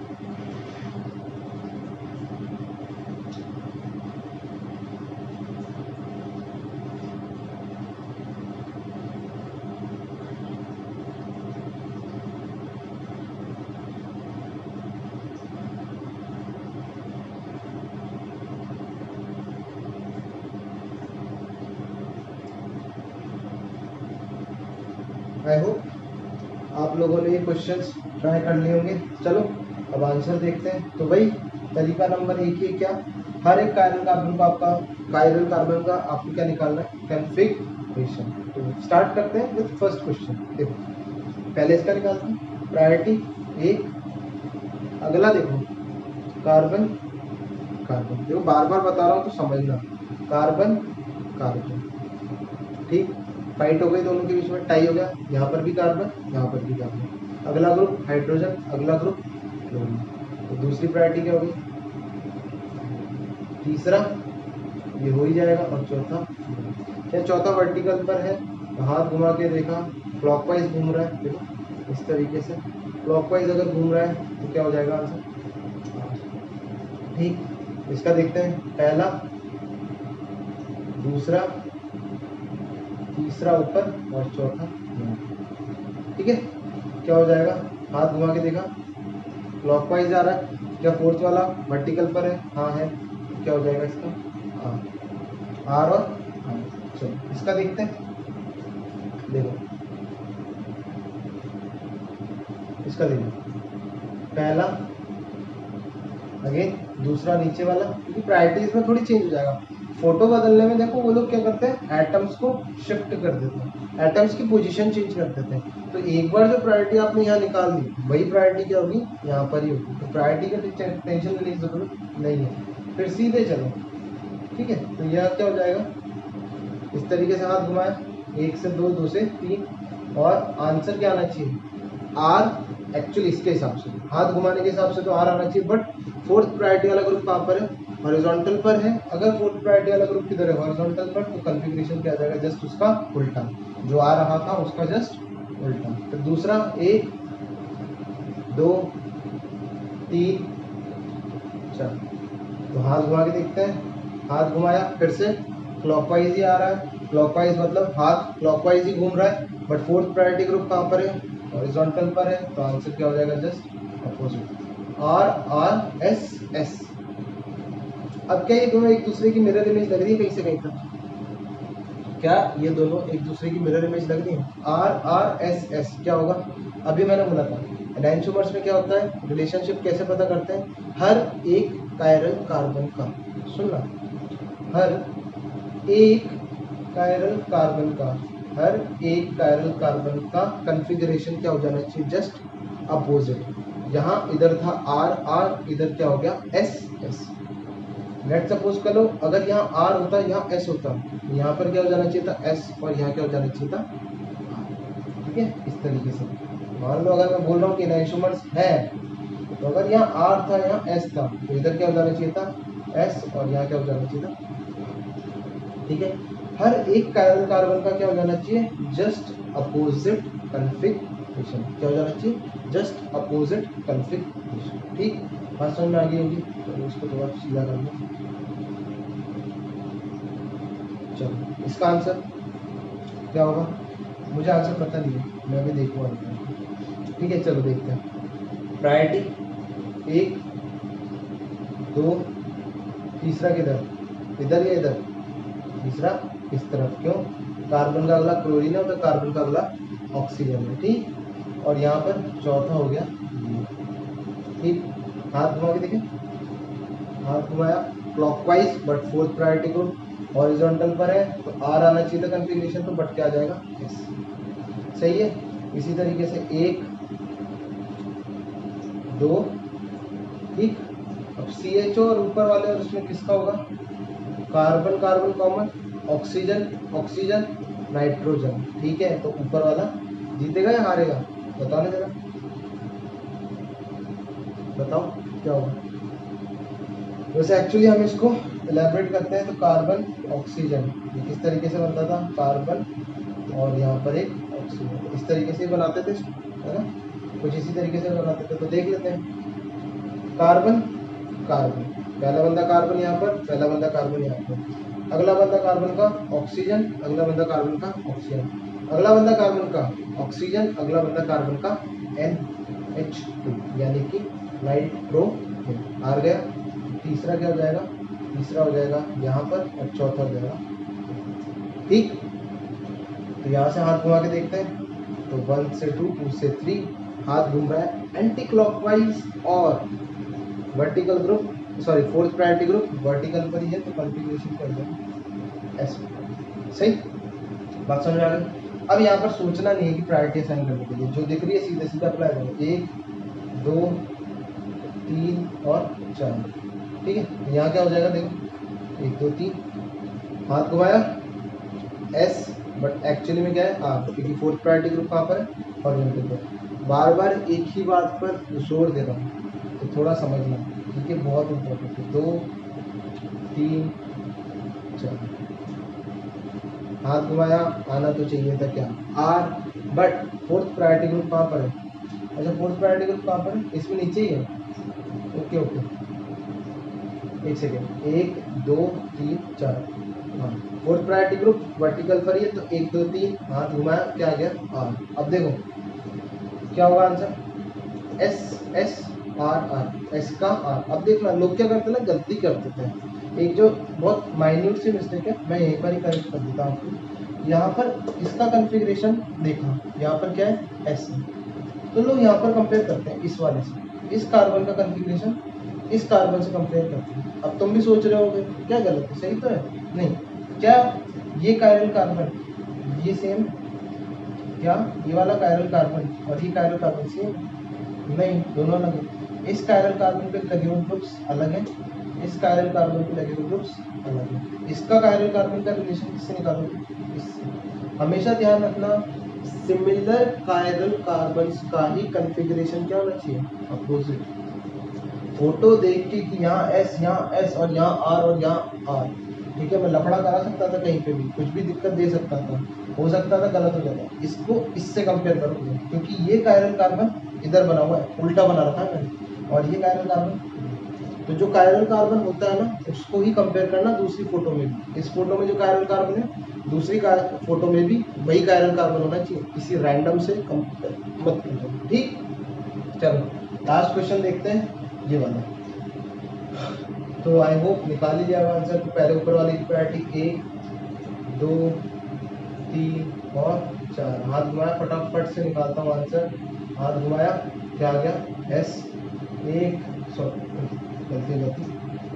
आई होप आप लोगों ने ये क्वेश्चंस ट्राई कर लिए होंगे। चलो अब आंसर देखते हैं। तो भाई तरीका नंबर 1 ही क्या, हर एक कायरल कार्बन का आपको क्या निकालना है, कॉन्फ़िगरेशन। तो स्टार्ट करते हैं विद फर्स्ट क्वेश्चन। देखो पहले इसका निकालते हैं, प्रायोरिटी 1। अगला देखो कार्बन कार्बन, देखो बार बार बता रहा हूँ तो समझना, कार्बन कार्बन, ठीक। फाइट हो गई दोनों के बीच में, टाई हो गया, यहाँ पर भी कार्बन यहाँ पर भी कार्बन। अगला ग्रुप हाइड्रोजन, अगला ग्रुप क्लोरीन। तो दूसरी प्रायोरिटी क्या होगी, तीसरा ये हो ही जाएगा, और चौथा क्या, चौथा वर्टिकल पर है तो हाथ घुमा के देखा, क्लॉकवाइज घूम रहा है, देखो इस तरीके से क्लॉकवाइज अगर घूम रहा है तो क्या हो जाएगा आंसर, ठीक। इसका देखते हैं, पहला दूसरा तीसरा ऊपर और चौथा, ठीक है। क्या हो जाएगा, हाथ घुमा के देखा, क्लॉकवाइज आ रहा है, क्या फोर्थ वाला वर्टिकल पर है, हाँ है, तो क्या हो जाएगा इसका आर और आर। चलो इसका देखते हैं, देखो इसका देखो, पहला अगेन दूसरा नीचे वाला, क्योंकि प्रायोरिटीज में थोड़ी चेंज हो जाएगा। फोटो बदलने में देखो वो लोग क्या करते हैं, एटम्स को शिफ्ट कर देते हैं, एटम्स की पोजीशन चेंज कर देते हैं। तो एक बार जो प्रायोरिटी आपने यहाँ निकाल ली, वही प्रायोरिटी क्या होगी, यहाँ पर ही होगी। तो प्रायोरिटी का टेंशन लेने की जरूरत नहीं है। फिर सीधे चलो, ठीक है। तो यह क्या हो जाएगा, इस तरीके से हाथ घुमाया, 1 से 2, 2 से 3, और आंसर क्या आना चाहिए, आर। एक्चुअली इसके हिसाब से, हाथ घुमाने के हिसाब से तो आर आना चाहिए, बट फोर्थ प्रायोरिटी वाला ग्रुप कहाँ पर है, हॉरिजॉन्टल पर है। अगर फोर्थ प्रायोरिटी वाला ग्रुप किधर है, हॉरिजॉन्टल पर, तो कॉन्फ़िगरेशन क्या आ जाएगा, जस्ट उसका उल्टा, जो आ रहा था उसका जस्ट उल्टा। तो दूसरा 1 2 3 4, तो हाथ घुमा के देखते हैं, हाथ घुमाया फिर से क्लॉकवाइज ही आ रहा है, क्लॉकवाइज मतलब हाथ क्लॉकवाइज ही घूम रहा है, बट फोर्थ प्रायोरिटी ग्रुप कहाँ पर है, हॉरिजॉन्टल पर है। तो आंसर क्या हो जाएगा, just opposite, R R S S. अब क्या ये दोनों एक दूसरे की मिरर इमेज लग रही है कहीं से कहीं तक, क्या ये दोनों एक दूसरे की मिरर इमेज लग रही है, आर आर एस एस क्या होगा, अभी मैंने बोला था एनैंसोमर्स में क्या होता है, रिलेशनशिप कैसे पता करते हैं, हर एक कायरल कार्बन का, सुनना, हर एक कायरल कार्बन का, हर एक कायरल कार्बन का कॉन्फ़िगरेशन क्या हो जाना चाहिए, जस्ट अपोजिट। यहाँ इधर था आर आर, इधर क्या हो गया, एस एस। लेट सपोज कर लो, अगर यहाँ आर होता, यहाँ एस होता, यहाँ पर क्या हो जाना चाहिए था, एस, और यहाँ क्या हो जाना चाहिए था, ठीक है। इस तरीके से मान लो अगर मैं बोल रहा हूँ कि आइसोमर्स है, तो अगर यहाँ आर था यहाँ एस था, तो इधर क्या हो जाना चाहिए था, एस, और यहाँ क्या हो जाना चाहिए था, ठीक है। हर एक कायरल कार्बन का क्या हो जाना चाहिए, जस्ट अपोजिट कॉन्फ़िगरेशन, क्या हो जाना चाहिए, जस्ट अपोजिट कॉन्फ़िगरेशन, ठीक। बात समझ में आ गई होगी, तो इसको थोड़ा सीधा कर लो। चलो इसका आंसर क्या होगा, मुझे आंसर पता नहीं है, मैं अभी देखूंगा, ठीक है। चलो देखते हैं, प्रायोरिटी 1 2, तीसरा किधर, इधर या इधर, तीसरा इस तरफ, क्यों, कार्बन का अगला क्लोरीन है तो कार्बन का अगला ऑक्सीजन है, ठीक। और यहाँ पर चौथा हो गया, ठीक। हाथ घुमा के देखें, हाथ घुमाया clockwise, but fourth priority group horizontal पर है, तो आर आना चाहिए था कॉन्फ़िगरेशन, तो बट क्या आ जाएगा, एस, सही है। इसी तरीके से 1 2, ठीक। अब CHO और ऊपर वाले, और उसमें किसका होगा, carbon carbon common, oxygen oxygen nitrogen, ठीक है। तो ऊपर वाला जीतेगा या हारेगा, बताओ ना जरा, बताओ क्या होगा। वैसे एक्चुअली हम इसको एलैबोरेट करते हैं, तो कार्बन ऑक्सीजन ये किस तरीके से बनता था, कार्बन और यहाँ पर एक ऑक्सीजन, इस तरीके से बनाते थे, है ना, कुछ इसी तरीके से बनाते थे। तो देख लेते हैं, कार्बन कार्बन, पहला बंदा कार्बन यहाँ पर, पहला बंदा कार्बन यहाँ पर, अगला बंदा कार्बन का ऑक्सीजन, अगला बंदा कार्बन का ऑक्सीजन, अगला बंदा कार्बन का ऑक्सीजन, अगला बंदा कार्बन का NH2, यानी कि नाइट्रोजन, आ गया। तीसरा क्या हो जाएगा, तीसरा हो जाएगा यहाँ पर, और चौथा हो जाएगा, ठीक। तो यहाँ से हाथ घुमा के देखते हैं, तो 1 से 2, 2 से 3, हाथ घूम रहा है एंटी क्लॉकवाइज और vertical group, sorry fourth priority group vertical पर ही है, तो कॉन्फ़िगरेशन क्या हो जाएगा एस। सही बात समझ आ गई। अब यहाँ पर सोचना नहीं है कि प्रायोरिटी असाइन करने के लिए, जो दिख रही है सीधे सीधे अप्लाई करो, 1 2 3 और 4, ठीक है। यहाँ क्या हो जाएगा देखो, 1 2 3, हाथ घुमाया एस, बट एक्चुअली में क्या है आर, क्योंकि फोर्थ प्रायोरिटी ग्रुप कहाँ पर है हॉरिजॉन्टल पर। बार बार एक ही बात पर जोर दे रहा हूँ तो थोड़ा समझना, ठीक है, बहुत इंपॉर्टेंट है। 2 3 4, हाथ घुमाया, आना तो चाहिए था क्या R, but fourth priority group कहाँ पर है, अच्छा फोर्थ प्रायोरिटी ग्रुप कहाँ पर है, इसमें नीचे ही है। ओके ओके, एक सेकेंड, 1 2 3 4, हाँ फोर्थ प्रायोरिटी ग्रुप वर्टिकल पर ही है, तो 1 2 3, हाथ घुमाया, क्या आ गया आर। अब देखो क्या होगा answer, S S R R, S का आर। अब देखना लोग क्या करते हैं ना, गलती कर देते हैं, एक जो बहुत माइन्यूट सी मिस्टेक है, मैं एक बार ही करेक्ट कर देता हूँ आपको। यहाँ पर इसका कन्फिग्रेशन देखा, यहाँ पर क्या है एस, तो लोग यहाँ पर कंपेयर करते हैं इस वाले से, इस कार्बन का कन्फिग्रेशन इस कार्बन से कंपेयर करते हैं। अब तुम भी सोच रहे होगे क्या गलत है, सही तो है, नहीं क्या ये कायरल कार्बन ये सेम, क्या ये वाला कायरल कार्बन और ये कायरल कार्बन सेम, नहीं दोनों अलग है। इस कायरल कार्बन पे लगे हुए ग्रुप्स अलग है, इस कायरल कार्बन पे लगे हुए ग्रुप्स अलग है। इसका कायरल कार्बन का रिलेशन किससे निकालोगे, इससे। हमेशा ध्यान रखना सिमिलर कायरल कार्बन्स का ही कन्फिग्रेशन क्या होना चाहिए, अपोजिट। फोटो देख के कि यहाँ एस और यहाँ आर और यहाँ आर, ठीक है, मैं लफड़ा करा सकता था कहीं पे भी, कुछ भी दिक्कत दे सकता था, हो सकता था गलत हो जाता। इसको इससे कंपेयर करोगे, क्योंकि ये कायरल कार्बन इधर बना हुआ है, उल्टा बना रखा है मैंने, और ये कायरल कार्बन, तो जो कायरल कार्बन होता है ना उसको ही कंपेयर करना दूसरी फोटो में भी। इस फोटो में जो कायरल कार्बन है दूसरी फोटो में भी वही कायरल कार्बन होना चाहिए, किसी रैंडम से कंपेयर मत करो, ठीक। चलो लास्ट क्वेश्चन देखते हैं, ये वाला। तो आई होप निकाल ही जाएगा आंसर। तो पहले ऊपर वाली की प्रायोरिटी 1 2 3 और 4, हाथ घुमाया, फटाफट से निकालता हूँ आंसर। हाथ घुमाया, क्या आ गया एस, 1 गलती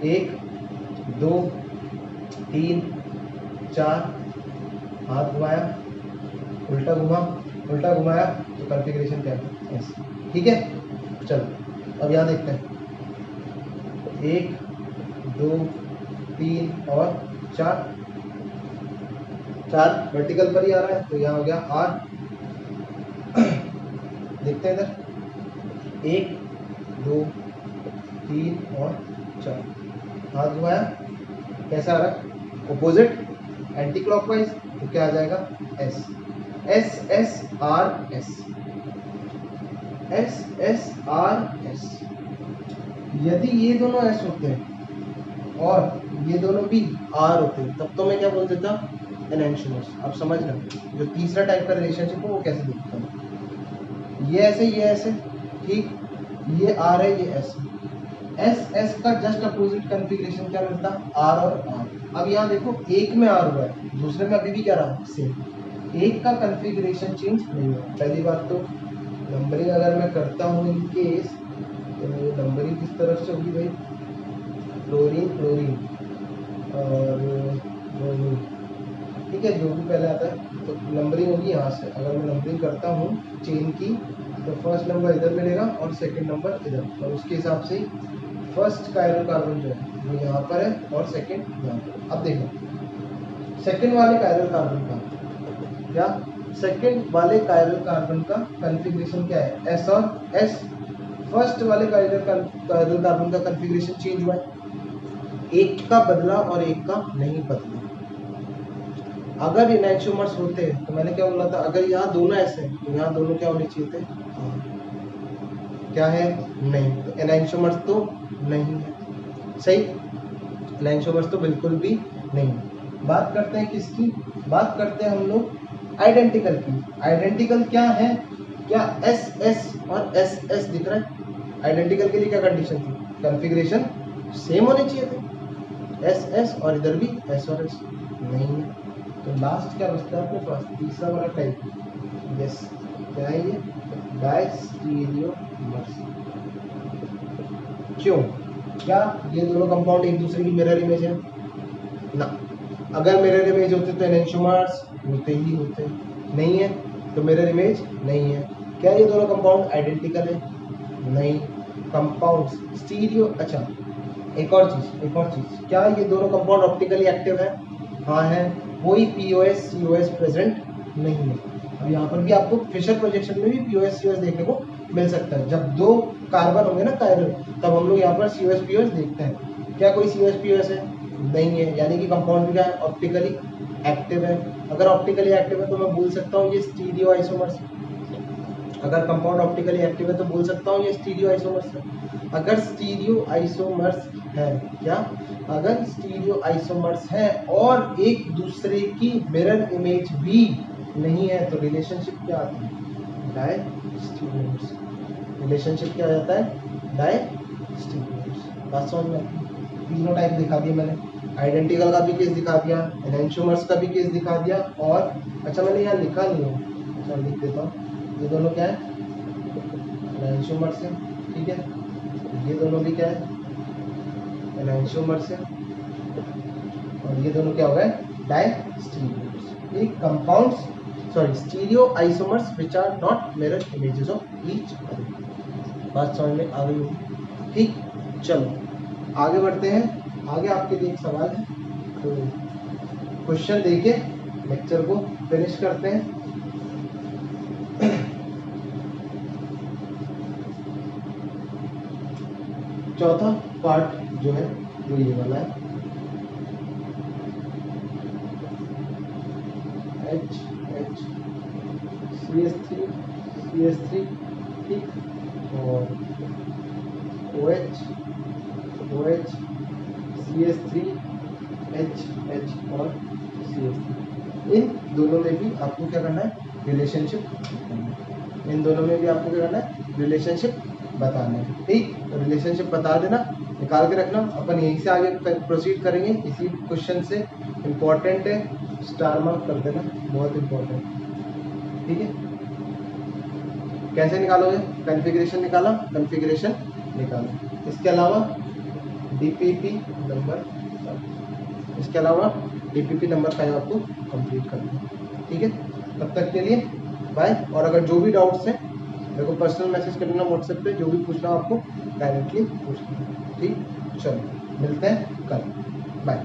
1 2 3 4, हाथ घुमाया, उल्टा घुमाया, तो कॉन्फ़िगरेशन क्या है एस, ठीक है। चलो अब यहाँ देखते हैं, 1 2 3 और 4, 4 वर्टिकल पर ही आ रहा है, तो यहाँ हो गया आर। देखते हैं इधर, 1 2 3 और 4, हाथ घुमाया, कैसा आ रहा है अपोजिट एंटी क्लॉकवाइज, तो क्या आ जाएगा S, S S are S, S S R S. यदि ये दोनों एस होते हैं और ये दोनों भी आर होते हैं, तब तो मैं क्या बोल देता एनैंशियोमर्स। अब समझना जो तीसरा टाइप का रिलेशनशिप है वो कैसे दिखता है, ये ऐसे, ठीक, ये आर है, ये एस, एस एस का जस्ट अपोजिट कॉन्फ़िगरेशन क्या मिलता, आर और आर। अब यहाँ देखो एक में आर हुआ है, दूसरे में अभी भी क्या रहा सेम, एक का कॉन्फ़िगरेशन चेंज नहीं हुआ। पहली बात तो नंबरिंग अगर मैं करता हूँ इन केस, तो नंबरिंग किस तरफ से होगी भाई, क्लोरीन क्लोरीन और ब्रोमीन, ठीक है, जो भी पहले आता है तो नंबरिंग होगी यहाँ से। अगर मैं नंबरिंग करता हूँ चेन की, तो फर्स्ट नंबर इधर मिलेगा और सेकंड नंबर इधर, और उसके हिसाब से फर्स्ट कायरल कार्बन जो है वो यहाँ पर है और सेकंड यहाँ पर। अब देखो सेकंड वाले कायरल कार्बन का क्या, सेकंड वाले कायरल कार्बन का कॉन्फ़िगरेशन क्या है एस और एस। फर्स्ट वाले कायरल कार्बन का कॉन्फ़िगरेशन चेंज हुआ है, एक का बदला और एक का नहीं बदला। अगर एनैंशियोमर्स होते तो मैंने क्या बोला था, अगर यहाँ दोनों ऐसे हैं तो यहाँ दोनों क्या होने चाहिए थे, क्या है नहीं, तो एनैंशियोमर्स तो नहीं है, सही, एनैंशियोमर्स तो बिल्कुल भी नहीं। बात करते हैं किसकी, बात करते हैं हम लोग आइडेंटिकल की। आइडेंटिकल क्या है, क्या एस एस और एस एस दिख रहा है, आइडेंटिकल के लिए क्या कंडीशन थी, कॉन्फ़िगरेशन सेम होने चाहिए थे, एस एस और इधर भी एस और एस नहीं है। तो लास्ट क्या बचता है अपने पास, तीसरा वाला टाइप, यस क्या है ये? डायस्टीरियोमर्स। क्यों? क्या ये दोनों कंपाउंड एक दूसरे की मिरर इमेज है ना? अगर मिरर इमेज होते तो एनेंटियोमर्स होते ही होते, नहीं है तो मिरर इमेज नहीं है। क्या ये दोनों कंपाउंड आइडेंटिकल है? नहीं। कंपाउंड्स स्टीरियो, अच्छा एक और चीज, क्या ये दोनों कंपाउंड ऑप्टिकली एक्टिव है? हाँ है। कोई पीओएस सीओएस प्रेजेंट नहीं है। अब यहाँ पर भी आपको फिशर प्रोजेक्शन में भी पीओएस सीओएस देखने को मिल सकता है। जब दो कार्बन होंगे ना कायरल, तब हम लोग यहाँ पर सीओएस पीओएस देखते हैं। क्या कोई सीओएस पीओएस है? नहीं है। यानी कि कंपाउंड क्या है? ऑप्टिकली एक्टिव है। अगर ऑप्टिकली एक्टिव है तो मैं बोल सकता हूँ ये स्टीरियो आइसोमर्स। अगर कंपाउंड ऑप्टिकली एक्टिव है तो बोल सकता हूँ ये स्टीरियो आइसोमर्स है। अगर स्टीरियो आइसोमर्स है, क्या? अगर स्टीरियो आइसोमर्स है और एक दूसरे की मिरर इमेज भी नहीं है तो रिलेशनशिप क्या आता है? डायस्टीरियोमर्स। रिलेशनशिप क्या आ जाता है? डायस्टीरियोमर्स। बात समझ में? तीनों टाइप दिखा दिए मैंने। आइडेंटिकल का भी केस दिखा दिया, एनेंटियोमर्स का भी केस दिखा दिया, और अच्छा मैंने यहाँ लिखा नहीं है, अच्छा लिख देता हूँ। ये दोनों क्या है? एनेंटियोमर्स है, ठीक है। ये दोनों भी क्या है? एनेंटियोमर्स है। और ये दोनों क्या हो गए? डायस्टीरियोमर्स। एक compounds, sorry stereo isomers which are not mirror images of each other. बात समझ में आ गई होगी? ठीक, चलो आगे बढ़ते हैं। आगे आपके लिए एक सवाल है, तो क्वेश्चन देके लेक्चर को फिनिश करते हैं। चौथा पार्ट जो है वो ये वाला है, CH3 ठीक, और OH CH3 H और CH3। इन दोनों में भी आपको क्या करना है? रिलेशनशिप। इन दोनों में भी आपको क्या करना है? रिलेशनशिप बताना है। ठीक, तो रिलेशनशिप बता देना, निकाल के रखना। अपन यहीं से आगे प्रोसीड करेंगे इसी क्वेश्चन से। इम्पोर्टेंट है, स्टार मार्क कर देना, बहुत इम्पोर्टेंट। ठीक है, कैसे निकालोगे? कॉन्फ़िगरेशन निकाला, कॉन्फ़िगरेशन निकाला। इसके अलावा डीपीपी नंबर, इसके अलावा डीपीपी नंबर 5 आपको कंप्लीट करना है। ठीक है, तब तक के लिए बाय। और अगर जो भी डाउट्स हैं मेरे को पर्सनल मैसेज कर देना व्हाट्सएप पे, जो भी पूछना आपको डायरेक्टली पूछना। ठीक, चलो मिलते हैं कल, बाय।